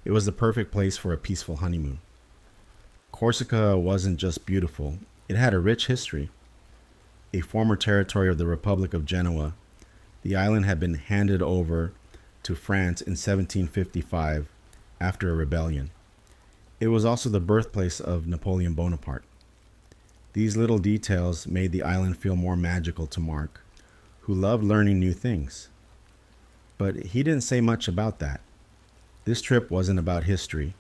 It was the perfect place for a peaceful honeymoon. Corsica wasn't just beautiful, it had a rich history. A former territory of the Republic of Genoa, the island had been handed over to France in 1755 after a rebellion. It was also the birthplace of Napoleon Bonaparte. These little details made the island feel more magical to Mark, who loved learning new things. But he didn't say much about that. This trip wasn't about history.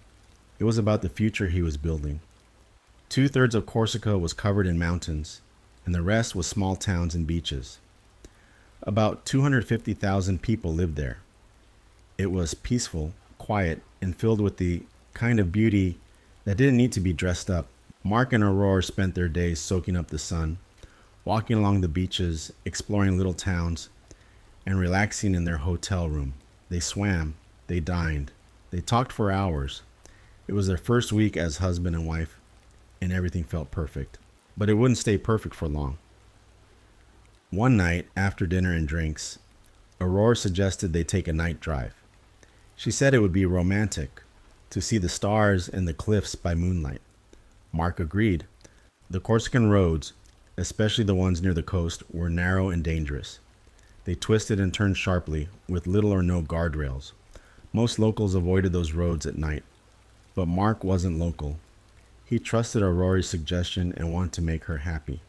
It was about the future he was building. 2/3 of Corsica was covered in mountains, and the rest was small towns and beaches. About 250,000 people lived there. It was peaceful, quiet, and filled with the kind of beauty that didn't need to be dressed up. Mark and Aurora spent their days soaking up the sun, walking along the beaches, exploring little towns, and relaxing in their hotel room. They swam, they dined, they talked for hours. It was their first week as husband and wife, and everything felt perfect. But it wouldn't stay perfect for long. One night, after dinner and drinks, Aurora suggested they take a night drive. She said it would be romantic to see the stars and the cliffs by moonlight. Mark agreed. The Corsican roads, especially the ones near the coast, were narrow and dangerous. They twisted and turned sharply, with little or no guardrails. Most locals avoided those roads at night. But Mark wasn't local. He trusted Aurora's suggestion and wanted to make her happy.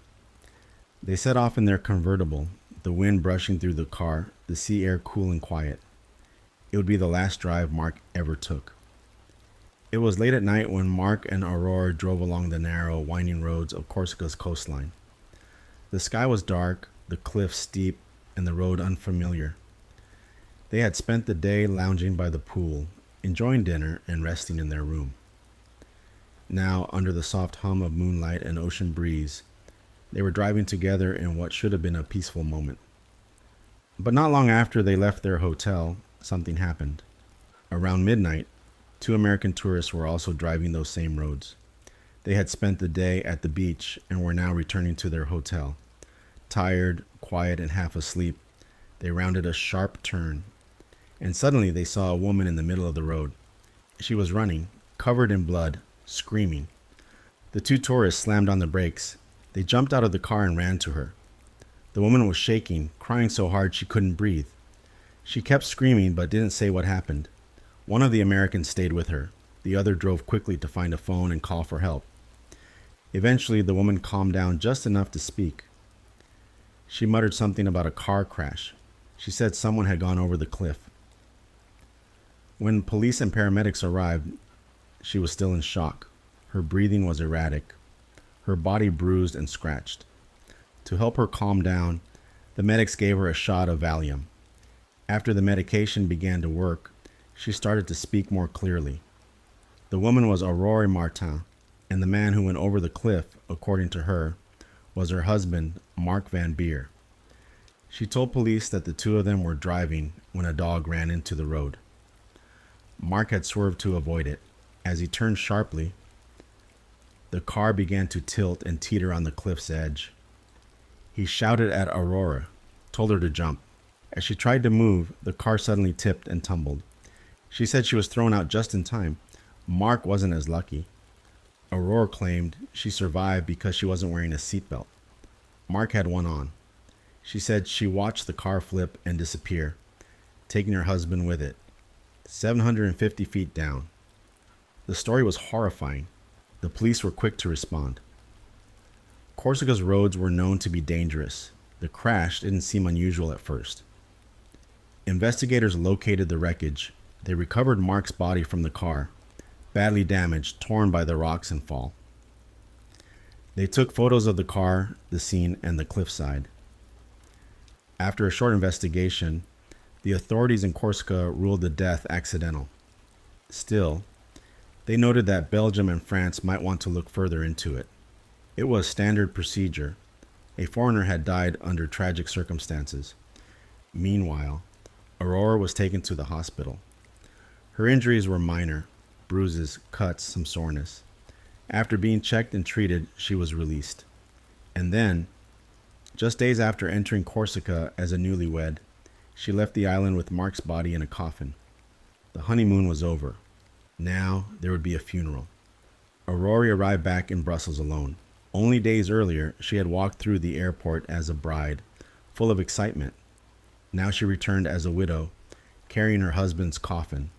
They set off in their convertible, the wind brushing through the car, the sea air cool and quiet. It would be the last drive Mark ever took. It was late at night when Mark and Aurora drove along the narrow, winding roads of Corsica's coastline. The sky was dark, the cliffs steep, and the road unfamiliar. They had spent the day lounging by the pool, enjoying dinner and resting in their room. Now, under the soft hum of moonlight and ocean breeze, they were driving together in what should have been a peaceful moment. But not long after they left their hotel, something happened. Around midnight, two American tourists were also driving those same roads. They had spent the day at the beach and were now returning to their hotel. Tired, quiet, and half asleep, they rounded a sharp turn, and suddenly they saw a woman in the middle of the road. She was running, covered in blood, screaming. The two tourists slammed on the brakes. They jumped out of the car and ran to her. The woman was shaking, crying so hard she couldn't breathe. She kept screaming but didn't say what happened. One of the Americans stayed with her. The other drove quickly to find a phone and call for help. Eventually, the woman calmed down just enough to speak. She muttered something about a car crash. She said someone had gone over the cliff. When police and paramedics arrived, she was still in shock. Her breathing was erratic, her body bruised and scratched. To help her calm down, the medics gave her a shot of Valium. After the medication began to work, she started to speak more clearly. The woman was Aurore Martin, and the man who went over the cliff, according to her, was her husband, Mark Van Beer. She told police that the two of them were driving when a dog ran into the road. Mark had swerved to avoid it. As he turned sharply, the car began to tilt and teeter on the cliff's edge. He shouted at Aurora, told her to jump. As she tried to move, the car suddenly tipped and tumbled. She said she was thrown out just in time. Mark wasn't as lucky. Aurora claimed she survived because she wasn't wearing a seatbelt. Mark had one on. She said she watched the car flip and disappear, taking her husband with it, 750 feet down. The story was horrifying. The police were quick to respond. Corsica's roads were known to be dangerous. The crash didn't seem unusual at first. Investigators located the wreckage. They recovered Mark's body from the car, badly damaged, torn by the rocks and fall. They took photos of the car, the scene, and the cliffside. After a short investigation, the authorities in Corsica ruled the death accidental. Still, they noted that Belgium and France might want to look further into it. It was standard procedure. A foreigner had died under tragic circumstances. Meanwhile, Aurora was taken to the hospital. Her injuries were minor, bruises, cuts, some soreness. After being checked and treated, she was released. And then, just days after entering Corsica as a newlywed, she left the island with Mark's body in a coffin. The honeymoon was over. Now there would be a funeral. Aurora arrived back in Brussels alone. Only days earlier, she had walked through the airport as a bride, full of excitement. Now she returned as a widow, carrying her husband's coffin.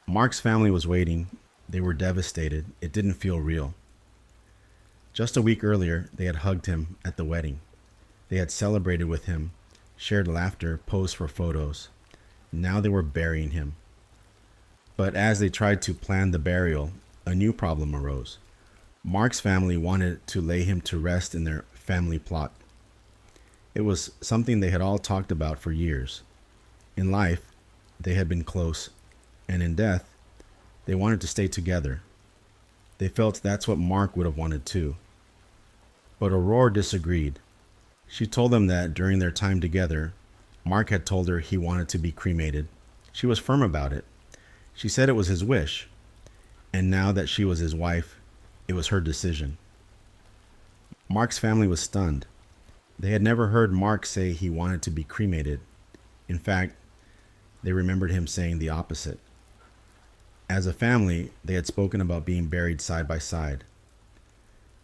Mark's family was waiting. They were devastated. It didn't feel real. Just a week earlier, they had hugged him at the wedding. They had celebrated with him, shared laughter, posed for photos. Now they were burying him. But as they tried to plan the burial, a new problem arose. Mark's family wanted to lay him to rest in their family plot. It was something they had all talked about for years. In life, they had been close, and in death, they wanted to stay together. They felt that's what Mark would have wanted too. But Aurora disagreed. She told them that during their time together, Mark had told her he wanted to be cremated. She was firm about it. She said it was his wish, and now that she was his wife, it was her decision. Mark's family was stunned. They had never heard Mark say he wanted to be cremated. In fact, they remembered him saying the opposite. As a family, they had spoken about being buried side by side.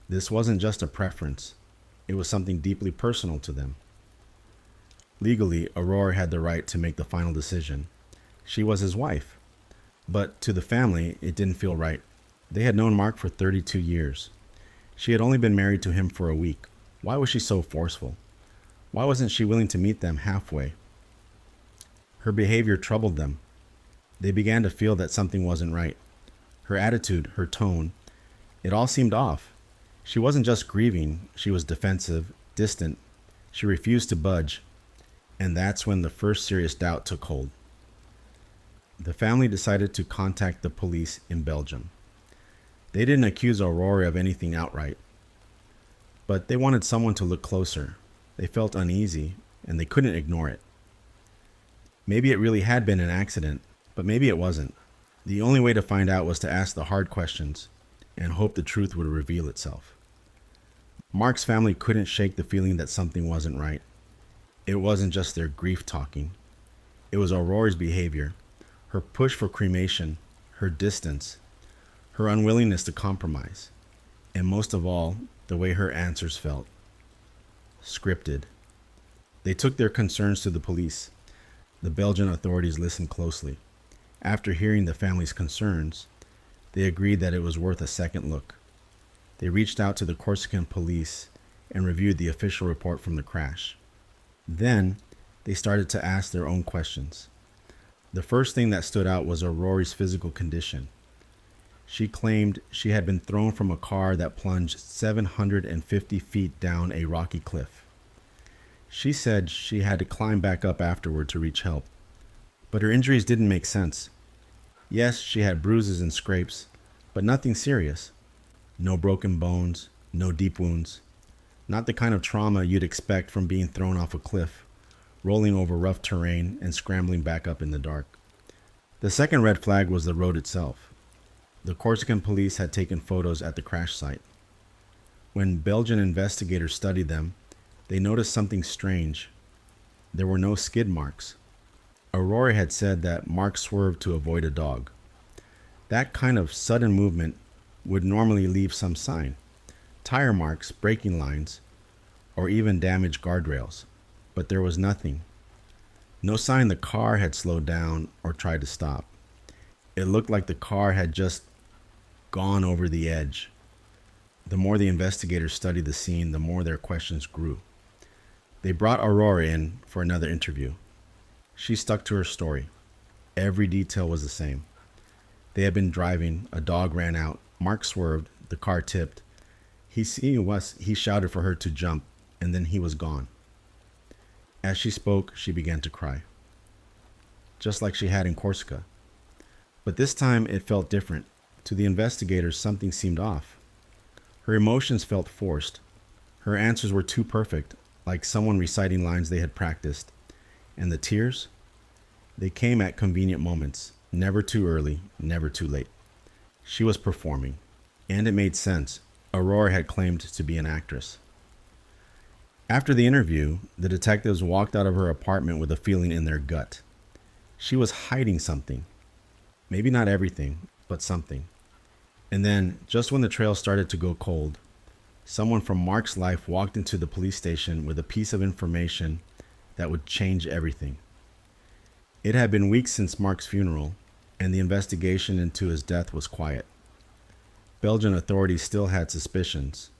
This wasn't just a preference, it was something deeply personal to them. Legally, Aurora had the right to make the final decision. She was his wife. But to the family, it didn't feel right. They had known Mark for 32 years. She had only been married to him for a week. Why was she so forceful? Why wasn't she willing to meet them halfway? Her behavior troubled them. They began to feel that something wasn't right. Her attitude, her tone, it all seemed off. She wasn't just grieving, she was defensive, distant. She refused to budge. And that's when the first serious doubt took hold. The family decided to contact the police in Belgium. They didn't accuse Aurora of anything outright, but they wanted someone to look closer. They felt uneasy, and they couldn't ignore it. Maybe it really had been an accident, but maybe it wasn't. The only way to find out was to ask the hard questions and hope the truth would reveal itself. Mark's family couldn't shake the feeling that something wasn't right. It wasn't just their grief talking. It was Aurora's behavior, her push for cremation, her distance, her unwillingness to compromise, and most of all, the way her answers felt. Scripted. They took their concerns to the police. The Belgian authorities listened closely. After hearing the family's concerns, they agreed that it was worth a second look. They reached out to the Corsican police and reviewed the official report from the crash. Then, they started to ask their own questions. The first thing that stood out was Aurora's physical condition. She claimed she had been thrown from a car that plunged 750 feet down a rocky cliff. She said she had to climb back up afterward to reach help. But her injuries didn't make sense. Yes, she had bruises and scrapes, but nothing serious. No broken bones, no deep wounds. Not the kind of trauma you'd expect from being thrown off a cliff, rolling over rough terrain, and scrambling back up in the dark. The second red flag was the road itself. The Corsican police had taken photos at the crash site. When Belgian investigators studied them, they noticed something strange. There were no skid marks. Aurora had said that Mark swerved to avoid a dog. That kind of sudden movement would normally leave some sign. Tire marks, braking lines, or even damaged guardrails. But there was nothing. No sign the car had slowed down or tried to stop. It looked like the car had just gone over the edge. The more the investigators studied the scene, the more their questions grew. They brought Aurora in for another interview. She stuck to her story. Every detail was the same. They had been driving, a dog ran out, Mark swerved, the car tipped. He shouted for her to jump, and then he was gone. As she spoke, she began to cry, just like she had in Corsica. But this time it felt different. To the investigators, something seemed off. Her emotions felt forced. Her answers were too perfect, like someone reciting lines they had practiced. And the tears? They came at convenient moments, never too early, never too late. She was performing, and it made sense. Aurora had claimed to be an actress. After the interview, the detectives walked out of her apartment with a feeling in their gut. She was hiding something. Maybe not everything, but something. And then, just when the trail started to go cold, someone from Mark's life walked into the police station with a piece of information that would change everything. It had been weeks since Mark's funeral, and the investigation into his death was quiet. Belgian authorities still had suspicions,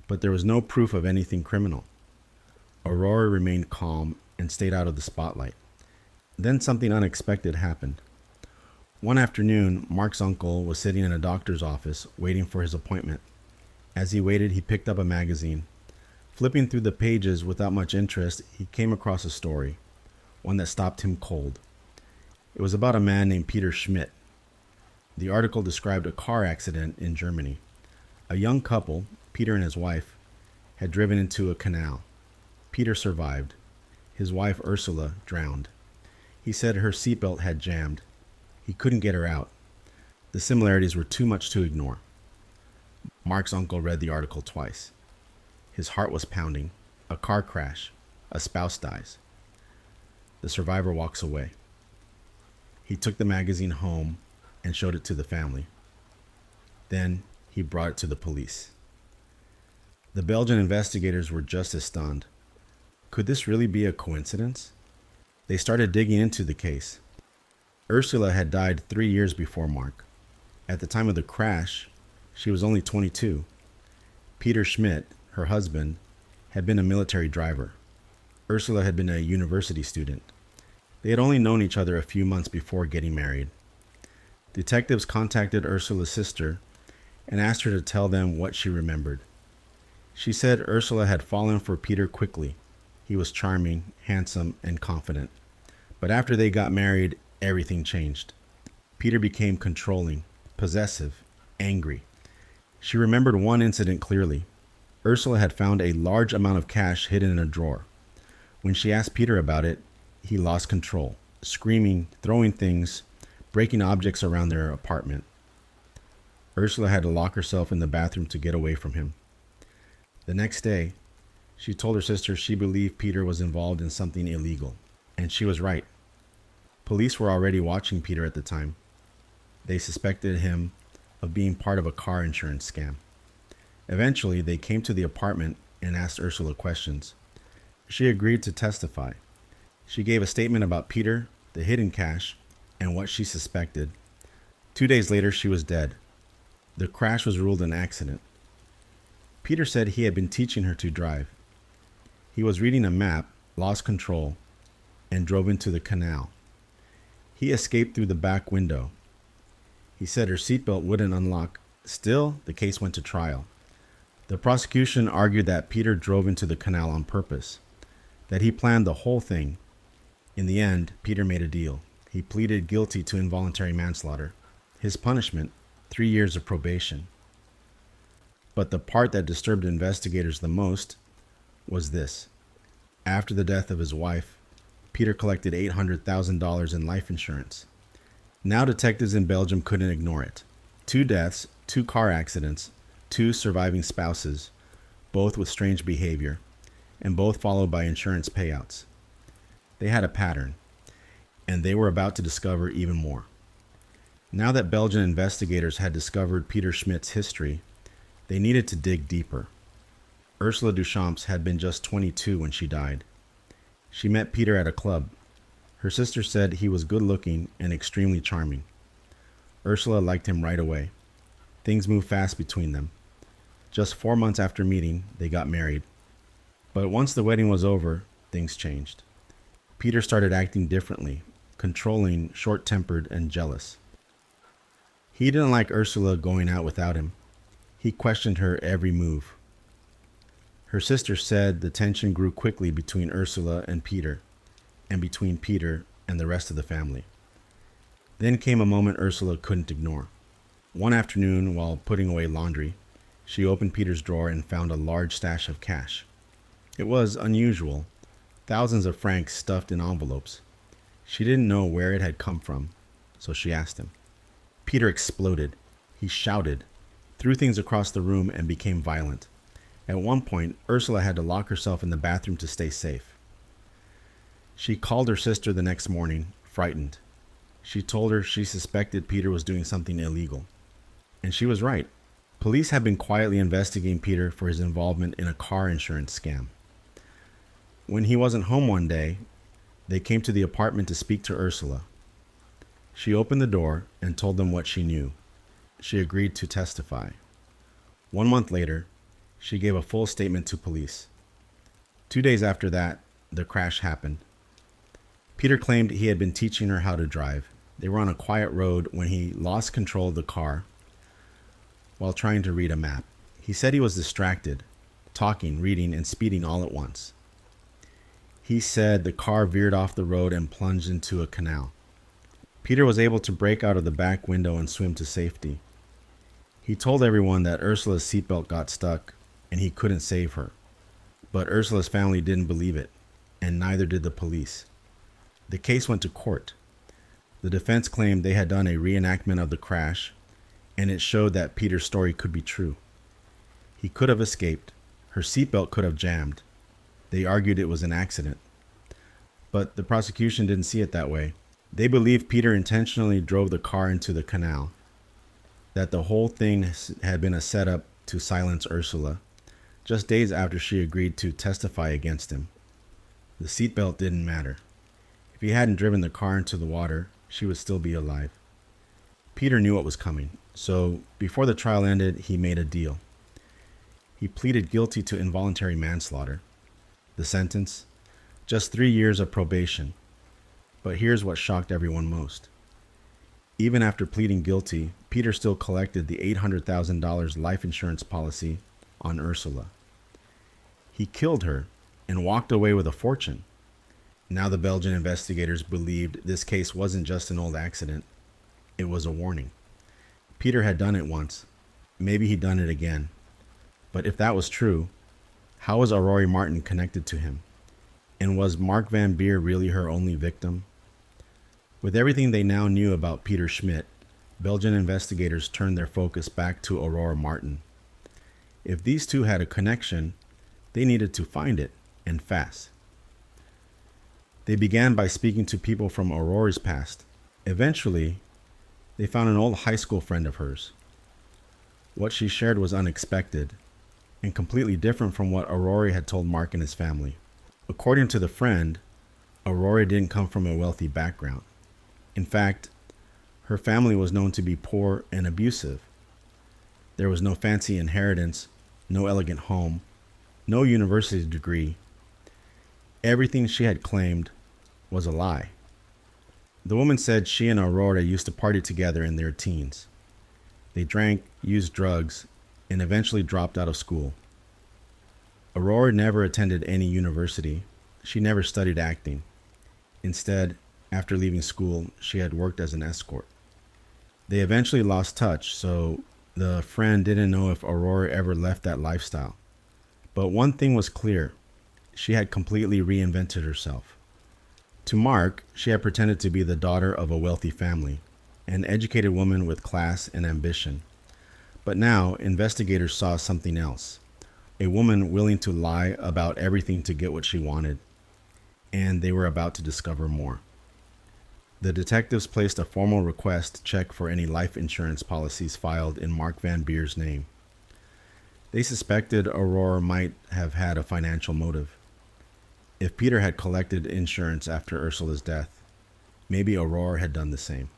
but there was no proof of anything criminal. Aurora remained calm and stayed out of the spotlight. Then something unexpected happened. One afternoon, Mark's uncle was sitting in a doctor's office waiting for his appointment. As he waited, he picked up a magazine. Flipping through the pages without much interest, he came across a story, one that stopped him cold. It was about a man named Peter Schmidt. The article described a car accident in Germany. A young couple, Peter and his wife, had driven into a canal. Peter survived. His wife, Ursula, drowned. He said her seatbelt had jammed. He couldn't get her out. The similarities were too much to ignore. Mark's uncle read the article twice. His heart was pounding. A car crash. A spouse dies. The survivor walks away. He took the magazine home and showed it to the family. Then he brought it to the police. The Belgian investigators were just as stunned. Could this really be a coincidence? They started digging into the case. Ursula had died 3 years before Mark. At the time of the crash, she was only 22. Peter Schmidt, her husband, had been a military driver. Ursula had been a university student. They had only known each other a few months before getting married. Detectives contacted Ursula's sister and asked her to tell them what she remembered. She said Ursula had fallen for Peter quickly. He was charming, handsome, and confident. But after they got married, everything changed. Peter became controlling, possessive, angry. She remembered one incident clearly. Ursula had found a large amount of cash hidden in a drawer. When she asked Peter about it, he lost control, screaming, throwing things, breaking objects around their apartment. Ursula had to lock herself in the bathroom to get away from him. The next day, she told her sister she believed Peter was involved in something illegal, and she was right. Police were already watching Peter at the time. They suspected him of being part of a car insurance scam. Eventually, they came to the apartment and asked Ursula questions. She agreed to testify. She gave a statement about Peter, the hidden cash, and what she suspected. 2 days later, she was dead. The crash was ruled an accident. Peter said he had been teaching her to drive. He was reading a map, lost control, and drove into the canal. He escaped through the back window. He said her seatbelt wouldn't unlock. Still, the case went to trial. The prosecution argued that Peter drove into the canal on purpose, that he planned the whole thing. In the end, Peter made a deal. He pleaded guilty to involuntary manslaughter. His punishment, 3 years of probation. But the part that disturbed investigators the most was this. After the death of his wife, Peter collected $800,000 in life insurance. Now detectives in Belgium couldn't ignore it. 2 deaths, 2 car accidents, 2 surviving spouses, both with strange behavior, and both followed by insurance payouts. They had a pattern, and they were about to discover even more. Now that Belgian investigators had discovered Peter Schmidt's history, they needed to dig deeper. Ursula Duchamps had been just 22 when she died. She met Peter at a club. Her sister said he was good-looking and extremely charming. Ursula liked him right away. Things moved fast between them. Just 4 months after meeting, they got married. But once the wedding was over, things changed. Peter started acting differently, controlling, short-tempered, and jealous. He didn't like Ursula going out without him. He questioned her every move. Her sister said the tension grew quickly between Ursula and Peter, and between Peter and the rest of the family. Then came a moment Ursula couldn't ignore. One afternoon, while putting away laundry, she opened Peter's drawer and found a large stash of cash. It was unusual, thousands of francs stuffed in envelopes. She didn't know where it had come from, so she asked him. Peter exploded. He shouted, threw things across the room, and became violent. At one point, Ursula had to lock herself in the bathroom to stay safe. She called her sister the next morning, frightened. She told her she suspected Peter was doing something illegal. And she was right. Police had been quietly investigating Peter for his involvement in a car insurance scam. When he wasn't home one day, they came to the apartment to speak to Ursula. She opened the door and told them what she knew. She agreed to testify. 1 month later, she gave a full statement to police. 2 days after that, the crash happened. Peter claimed he had been teaching her how to drive. They were on a quiet road when he lost control of the car while trying to read a map. He said he was distracted, talking, reading, and speeding all at once. He said the car veered off the road and plunged into a canal. Peter was able to break out of the back window and swim to safety. He told everyone that Ursula's seatbelt got stuck and he couldn't save her. But Ursula's family didn't believe it, and neither did the police. The case went to court. The defense claimed they had done a reenactment of the crash, and it showed that Peter's story could be true. He could have escaped. Her seatbelt could have jammed. They argued it was an accident, but the prosecution didn't see it that way. They believed Peter intentionally drove the car into the canal, that the whole thing had been a setup to silence Ursula, just days after she agreed to testify against him. The seatbelt didn't matter. If he hadn't driven the car into the water, she would still be alive. Peter knew what was coming, so before the trial ended, he made a deal. He pleaded guilty to involuntary manslaughter. The sentence? Just 3 years of probation. But here's what shocked everyone most. Even after pleading guilty, Peter still collected the $800,000 life insurance policy on Ursula. He killed her and walked away with a fortune. Now the Belgian investigators believed this case wasn't just an old accident. It was a warning. Peter had done it once. Maybe he'd done it again. But if that was true, how was Aurora Martin connected to him? And was Mark Van Beer really her only victim? With everything they now knew about Peter Schmidt, Belgian investigators turned their focus back to Aurora Martin. If these two had a connection, they needed to find it, and fast. They began by speaking to people from Aurora's past. Eventually, they found an old high school friend of hers. What she shared was unexpected and completely different from what Aurora had told Mark and his family. According to the friend, Aurora didn't come from a wealthy background. In fact, her family was known to be poor and abusive. There was no fancy inheritance, no elegant home, no university degree. Everything she had claimed was a lie. The woman said she and Aurora used to party together in their teens. They drank, used drugs, and eventually dropped out of school. Aurora never attended any university. She never studied acting. Instead, after leaving school, she had worked as an escort. They eventually lost touch, so the friend didn't know if Aurora ever left that lifestyle. But one thing was clear. She had completely reinvented herself. To Mark, she had pretended to be the daughter of a wealthy family, an educated woman with class and ambition. But now, investigators saw something else. A woman willing to lie about everything to get what she wanted. And they were about to discover more. The detectives placed a formal request to check for any life insurance policies filed in Mark Van Beer's name. They suspected Aurora might have had a financial motive. If Peter had collected insurance after Ursula's death, maybe Aurora had done the same.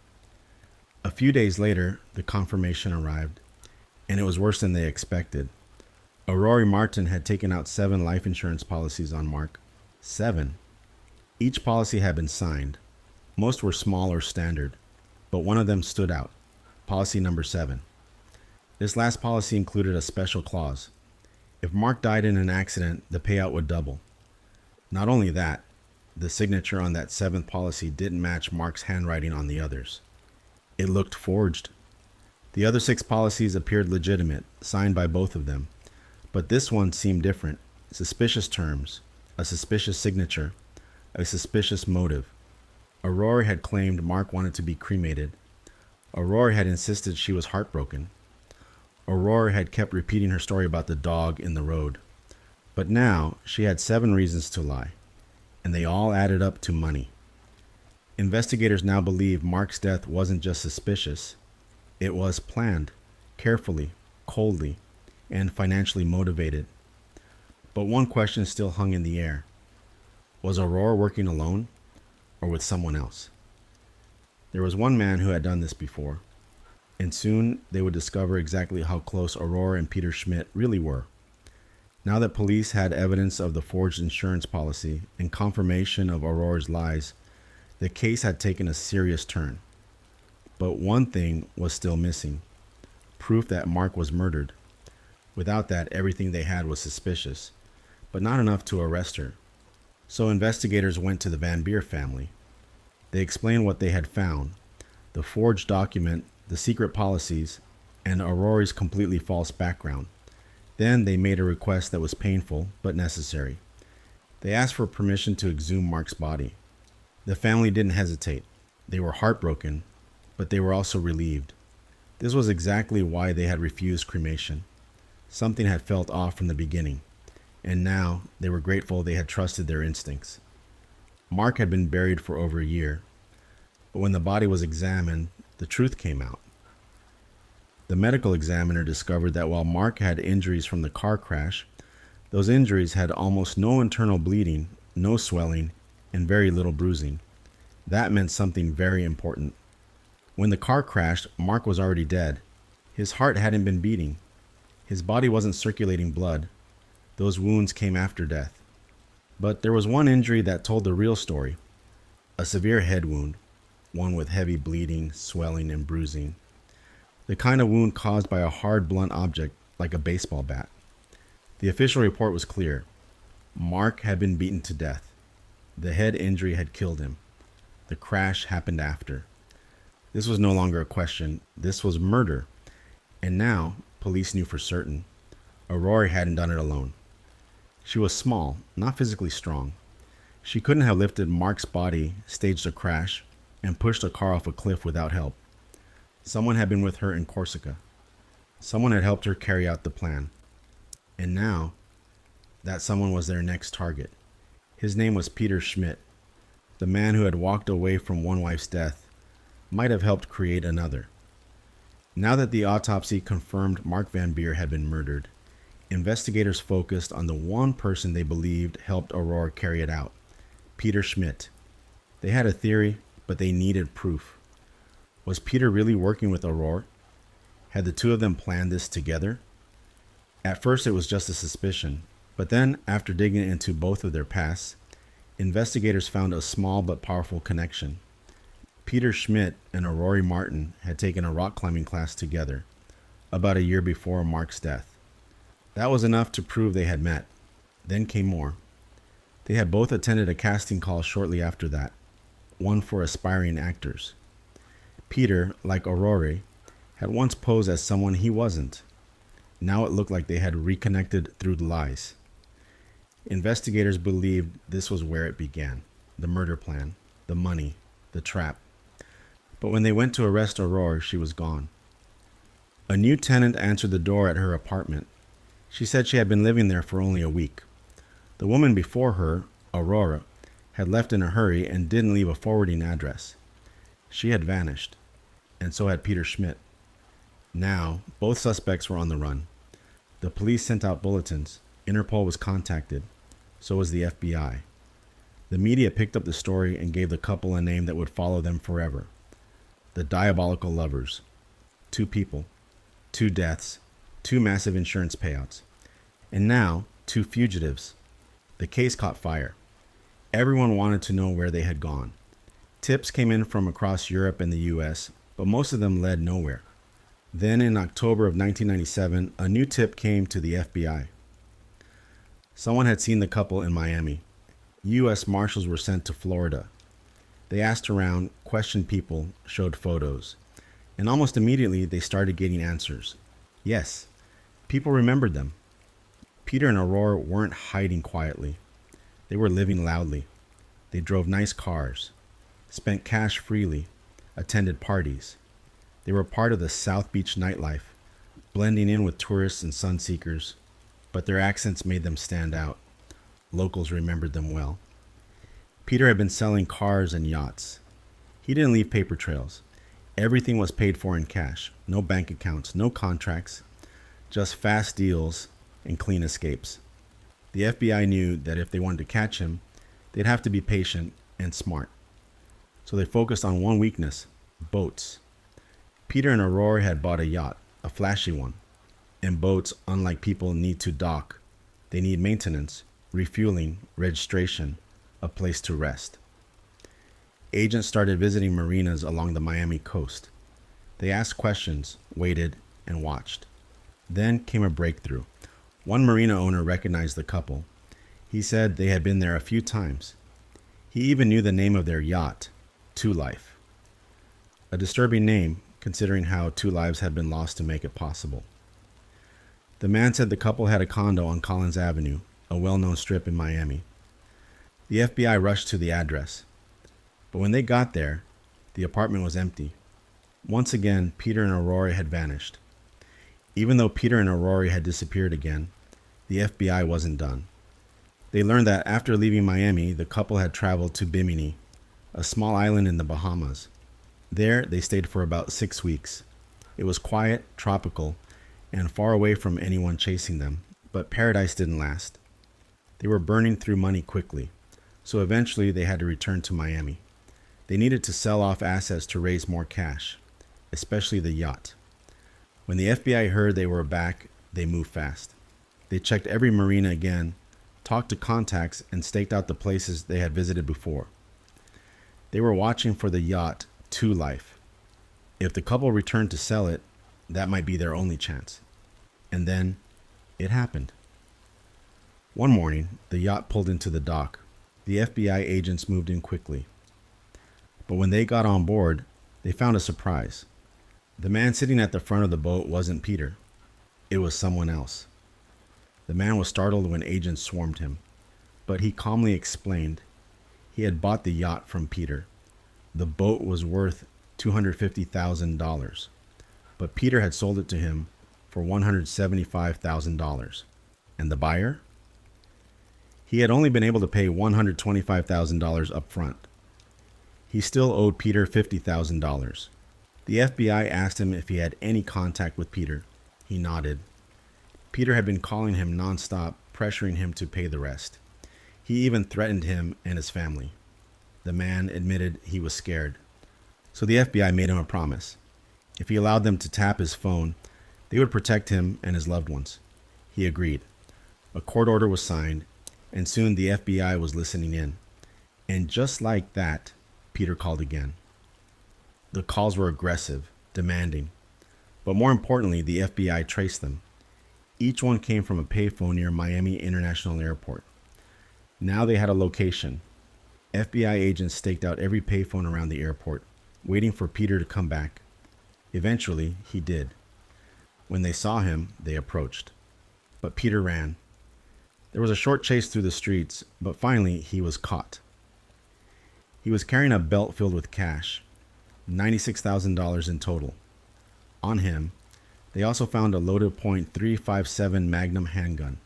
A few days later, the confirmation arrived, and it was worse than they expected. Aurora Martin had taken out 7 life insurance policies on Mark. 7. Each policy had been signed. Most were small or standard, but one of them stood out. Policy number 7. This last policy included a special clause. If Mark died in an accident, the payout would double. Not only that, the signature on that 7th policy didn't match Mark's handwriting on the others. It looked forged. The other 6 policies appeared legitimate, signed by both of them. But this one seemed different. Suspicious terms, a suspicious signature, a suspicious motive. Aurora had claimed Mark wanted to be cremated. Aurora had insisted she was heartbroken. Aurora had kept repeating her story about the dog in the road. But now she had 7 reasons to lie, and they all added up to money. Investigators now believe Mark's death wasn't just suspicious. It was planned, carefully, coldly, and financially motivated. But one question still hung in the air. Was Aurora working alone or with someone else? There was one man who had done this before, and soon they would discover exactly how close Aurora and Peter Schmidt really were. Now that police had evidence of the forged insurance policy and confirmation of Aurora's lies, the case had taken a serious turn. But one thing was still missing: proof that Mark was murdered. Without that, everything they had was suspicious, but not enough to arrest her. So investigators went to the Van Beer family. They explained what they had found: the forged document, the secret policies, and Aurora's completely false background. Then they made a request that was painful but necessary. They asked for permission to exhume Mark's body. The family didn't hesitate. They were heartbroken, but they were also relieved. This was exactly why they had refused cremation. Something had felt off from the beginning. and now they were grateful they had trusted their instincts. Mark had been buried for over a year, but when the body was examined, the truth came out. The medical examiner discovered that while Mark had injuries from the car crash, those injuries had almost no internal bleeding, no swelling, and very little bruising. That meant something very important. When the car crashed, Mark was already dead. His heart hadn't been beating. His body wasn't circulating blood. Those wounds came after death. But there was one injury that told the real story. A severe head wound, one with heavy bleeding, swelling, and bruising. The kind of wound caused by a hard, blunt object like a baseball bat. The official report was clear. Mark had been beaten to death. The head injury had killed him. The crash happened after. This was no longer a question. This was murder. And now, police knew for certain. Aurora hadn't done it alone. She was small, not physically strong. She couldn't have lifted Mark's body, staged a crash, and pushed a car off a cliff without help. Someone had been with her in Corsica. Someone had helped her carry out the plan. And now, that someone was their next target. His name was Peter Schmidt. The man who had walked away from one wife's death might have helped create another. Now that the autopsy confirmed Mark Van Beer had been murdered, investigators focused on the one person they believed helped Aurora carry it out, Peter Schmidt. They had a theory, but they needed proof. Was Peter really working with Aurora? Had the two of them planned this together? At first it was just a suspicion, but then, after digging into both of their pasts, investigators found a small but powerful connection. Peter Schmidt and Aurora Martin had taken a rock climbing class together, about a year before Mark's death. That was enough to prove they had met. Then came more. They had both attended a casting call shortly after that, one for aspiring actors. Peter, like Aurora, had once posed as someone he wasn't. Now it looked like they had reconnected through the lies. Investigators believed this was where it began, the murder plan, the money, the trap. But when they went to arrest Aurora, she was gone. A new tenant answered the door at her apartment. She said she had been living there for only a week. The woman before her, Aurora, had left in a hurry and didn't leave a forwarding address. She had vanished, and so had Peter Schmidt. Now, both suspects were on the run. The police sent out bulletins. Interpol was contacted. So was the FBI. The media picked up the story and gave the couple a name that would follow them forever. The Diabolical Lovers. 2 people, 2 deaths, 2 massive insurance payouts. And now, 2 fugitives. The case caught fire. Everyone wanted to know where they had gone. Tips came in from across Europe and the US, but most of them led nowhere. Then in October of 1997, a new tip came to the FBI. Someone had seen the couple in Miami. U.S. Marshals were sent to Florida. They asked around, questioned people, showed photos. And almost immediately, they started getting answers. Yes, people remembered them. Peter and Aurora weren't hiding quietly. They were living loudly. They drove nice cars, spent cash freely, attended parties. They were part of the South Beach nightlife, blending in with tourists and sunseekers, but their accents made them stand out. Locals remembered them well. Peter had been selling cars and yachts. He didn't leave paper trails. Everything was paid for in cash. No bank accounts, no contracts, just fast deals and clean escapes. The FBI knew that if they wanted to catch him, they'd have to be patient and smart. So they focused on one weakness: boats. Peter and Aurora had bought a yacht, a flashy one. And boats, unlike people, need to dock. They need maintenance, refueling, registration, a place to rest. Agents started visiting marinas along the Miami coast. They asked questions, waited, and watched. Then came a breakthrough. One marina owner recognized the couple. He said they had been there a few times. He even knew the name of their yacht, Two Life. A disturbing name, considering how 2 lives had been lost to make it possible. The man said the couple had a condo on Collins Avenue, a well-known strip in Miami. The FBI rushed to the address. But when they got there, the apartment was empty. Once again, Peter and Aurora had vanished. Even though Peter and Aurora had disappeared again, the FBI wasn't done. They learned that after leaving Miami, the couple had traveled to Bimini, a small island in the Bahamas. There, they stayed for about 6 weeks. It was quiet, tropical, and far away from anyone chasing them, but paradise didn't last. They were burning through money quickly, so eventually they had to return to Miami. They needed to sell off assets to raise more cash, especially the yacht. When the FBI heard they were back, they moved fast. They checked every marina again, talked to contacts, and staked out the places they had visited before. They were watching for the yacht to life. If the couple returned to sell it, that might be their only chance. And then it happened. One morning, the yacht pulled into the dock. The FBI agents moved in quickly. But when they got on board, they found a surprise. The man sitting at the front of the boat wasn't Peter. It was someone else. The man was startled when agents swarmed him, but he calmly explained he had bought the yacht from Peter. The boat was worth $250,000, but Peter had sold it to him for $175,000. And the buyer? He had only been able to pay $125,000 up front. He still owed Peter $50,000. The FBI asked him if he had any contact with Peter. He nodded. Peter had been calling him nonstop, pressuring him to pay the rest. He even threatened him and his family. The man admitted he was scared. So the FBI made him a promise. If he allowed them to tap his phone, they would protect him and his loved ones. He agreed. A court order was signed, and soon the FBI was listening in. And just like that, Peter called again. The calls were aggressive, demanding. But more importantly, the FBI traced them. Each one came from a payphone near Miami International Airport. Now they had a location. FBI agents staked out every payphone around the airport, waiting for Peter to come back. Eventually, he did. When they saw him, they approached. But Peter ran. There was a short chase through the streets, but finally he was caught. He was carrying a belt filled with cash, $96,000 in total. On him, they also found a loaded .357 Magnum handgun.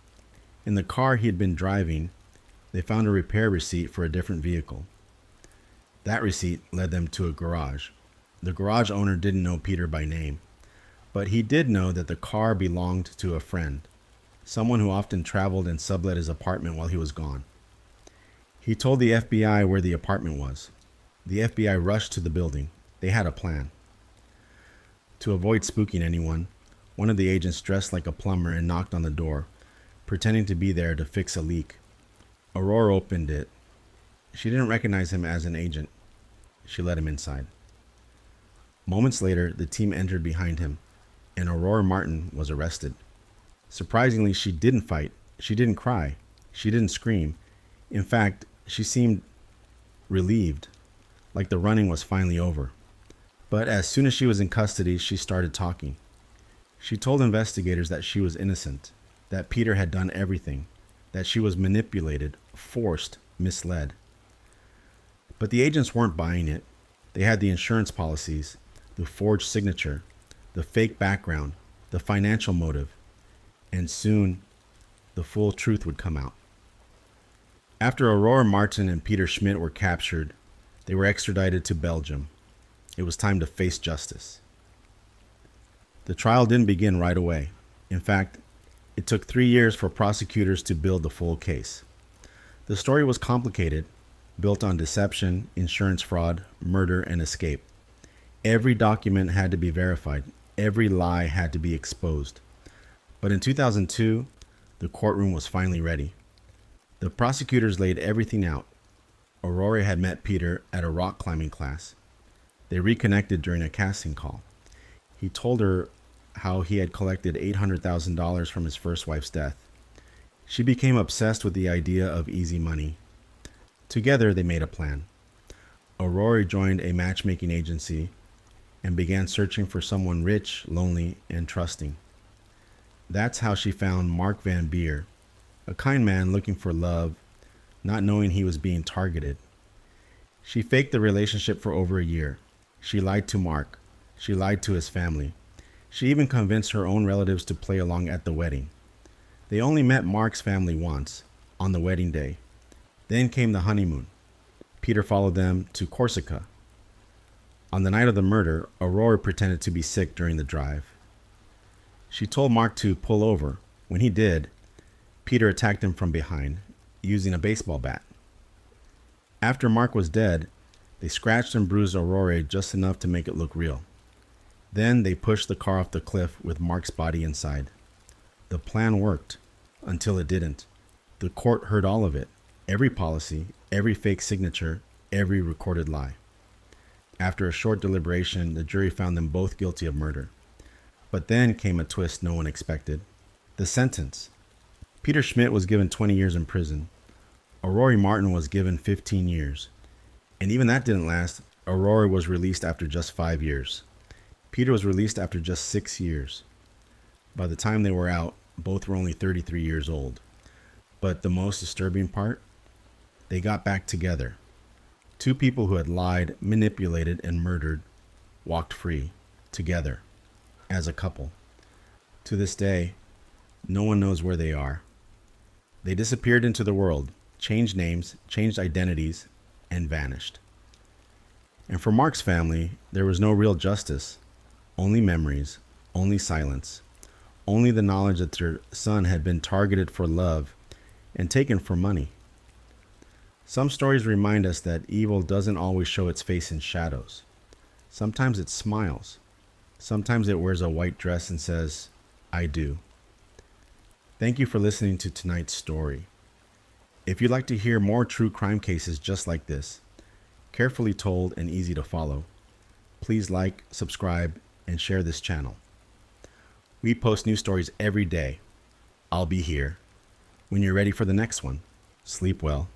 In the car he had been driving, they found a repair receipt for a different vehicle. That receipt led them to a garage. The garage owner didn't know Peter by name, but he did know that the car belonged to a friend, someone who often traveled and sublet his apartment while he was gone. He told the FBI where the apartment was. The FBI rushed to the building. They had a plan. To avoid spooking anyone, one of the agents dressed like a plumber and knocked on the door, pretending to be there to fix a leak. Aurora opened it. She didn't recognize him as an agent. She let him inside. Moments later, the team entered behind him, and Aurora Martin was arrested. Surprisingly, she didn't fight. She didn't cry. She didn't scream. In fact, she seemed relieved, like the running was finally over. But as soon as she was in custody, she started talking. She told investigators that she was innocent, that Peter had done everything, that she was manipulated, forced, misled. But the agents weren't buying it. They had the insurance policies, the forged signature, the fake background, the financial motive, and soon the full truth would come out. After Aurora Martin and Peter Schmidt were captured, they were extradited to Belgium. It was time to face justice. The trial didn't begin right away. In fact, it took 3 years for prosecutors to build the full case. The story was complicated, built on deception, insurance fraud, murder, and escape. Every document had to be verified. Every lie had to be exposed. But in 2002, the courtroom was finally ready. The prosecutors laid everything out. Aurora had met Peter at a rock climbing class. They reconnected during a casting call. He told her how he had collected $800,000 from his first wife's death. She became obsessed with the idea of easy money. Together, they made a plan. Aurora joined a matchmaking agency and began searching for someone rich, lonely, and trusting. That's how she found Mark Van Beer, a kind man looking for love, not knowing he was being targeted. She faked the relationship for over a year. She lied to Mark. She lied to his family. She even convinced her own relatives to play along at the wedding. They only met Mark's family once, on the wedding day. Then came the honeymoon. Peter followed them to Corsica. On the night of the murder, Aurora pretended to be sick during the drive. She told Mark to pull over. When he did, Peter attacked him from behind, using a baseball bat. After Mark was dead, they scratched and bruised Aurora just enough to make it look real. Then they pushed the car off the cliff with Mark's body inside. The plan worked, until it didn't. The court heard all of it, every policy, every fake signature, every recorded lie. After a short deliberation, the jury found them both guilty of murder. But then came a twist no one expected. The sentence. Peter Schmidt was given 20 years in prison. Aurora Martin was given 15 years. And even that didn't last. Aurora was released after just 5 years. Peter was released after just 6 years. By the time they were out, both were only 33 years old. But the most disturbing part? They got back together. Two people who had lied, manipulated, and murdered walked free, together, as a couple. To this day, no one knows where they are. They disappeared into the world, changed names, changed identities, and vanished. And for Mark's family, there was no real justice, only memories, only silence, only the knowledge that their son had been targeted for love and taken for money. Some stories remind us that evil doesn't always show its face in shadows. Sometimes it smiles. Sometimes it wears a white dress and says, "I do." Thank you for listening to tonight's story. If you'd like to hear more true crime cases just like this, carefully told and easy to follow, please like, subscribe, and share this channel. We post new stories every day. I'll be here. When you're ready for the next one, sleep well.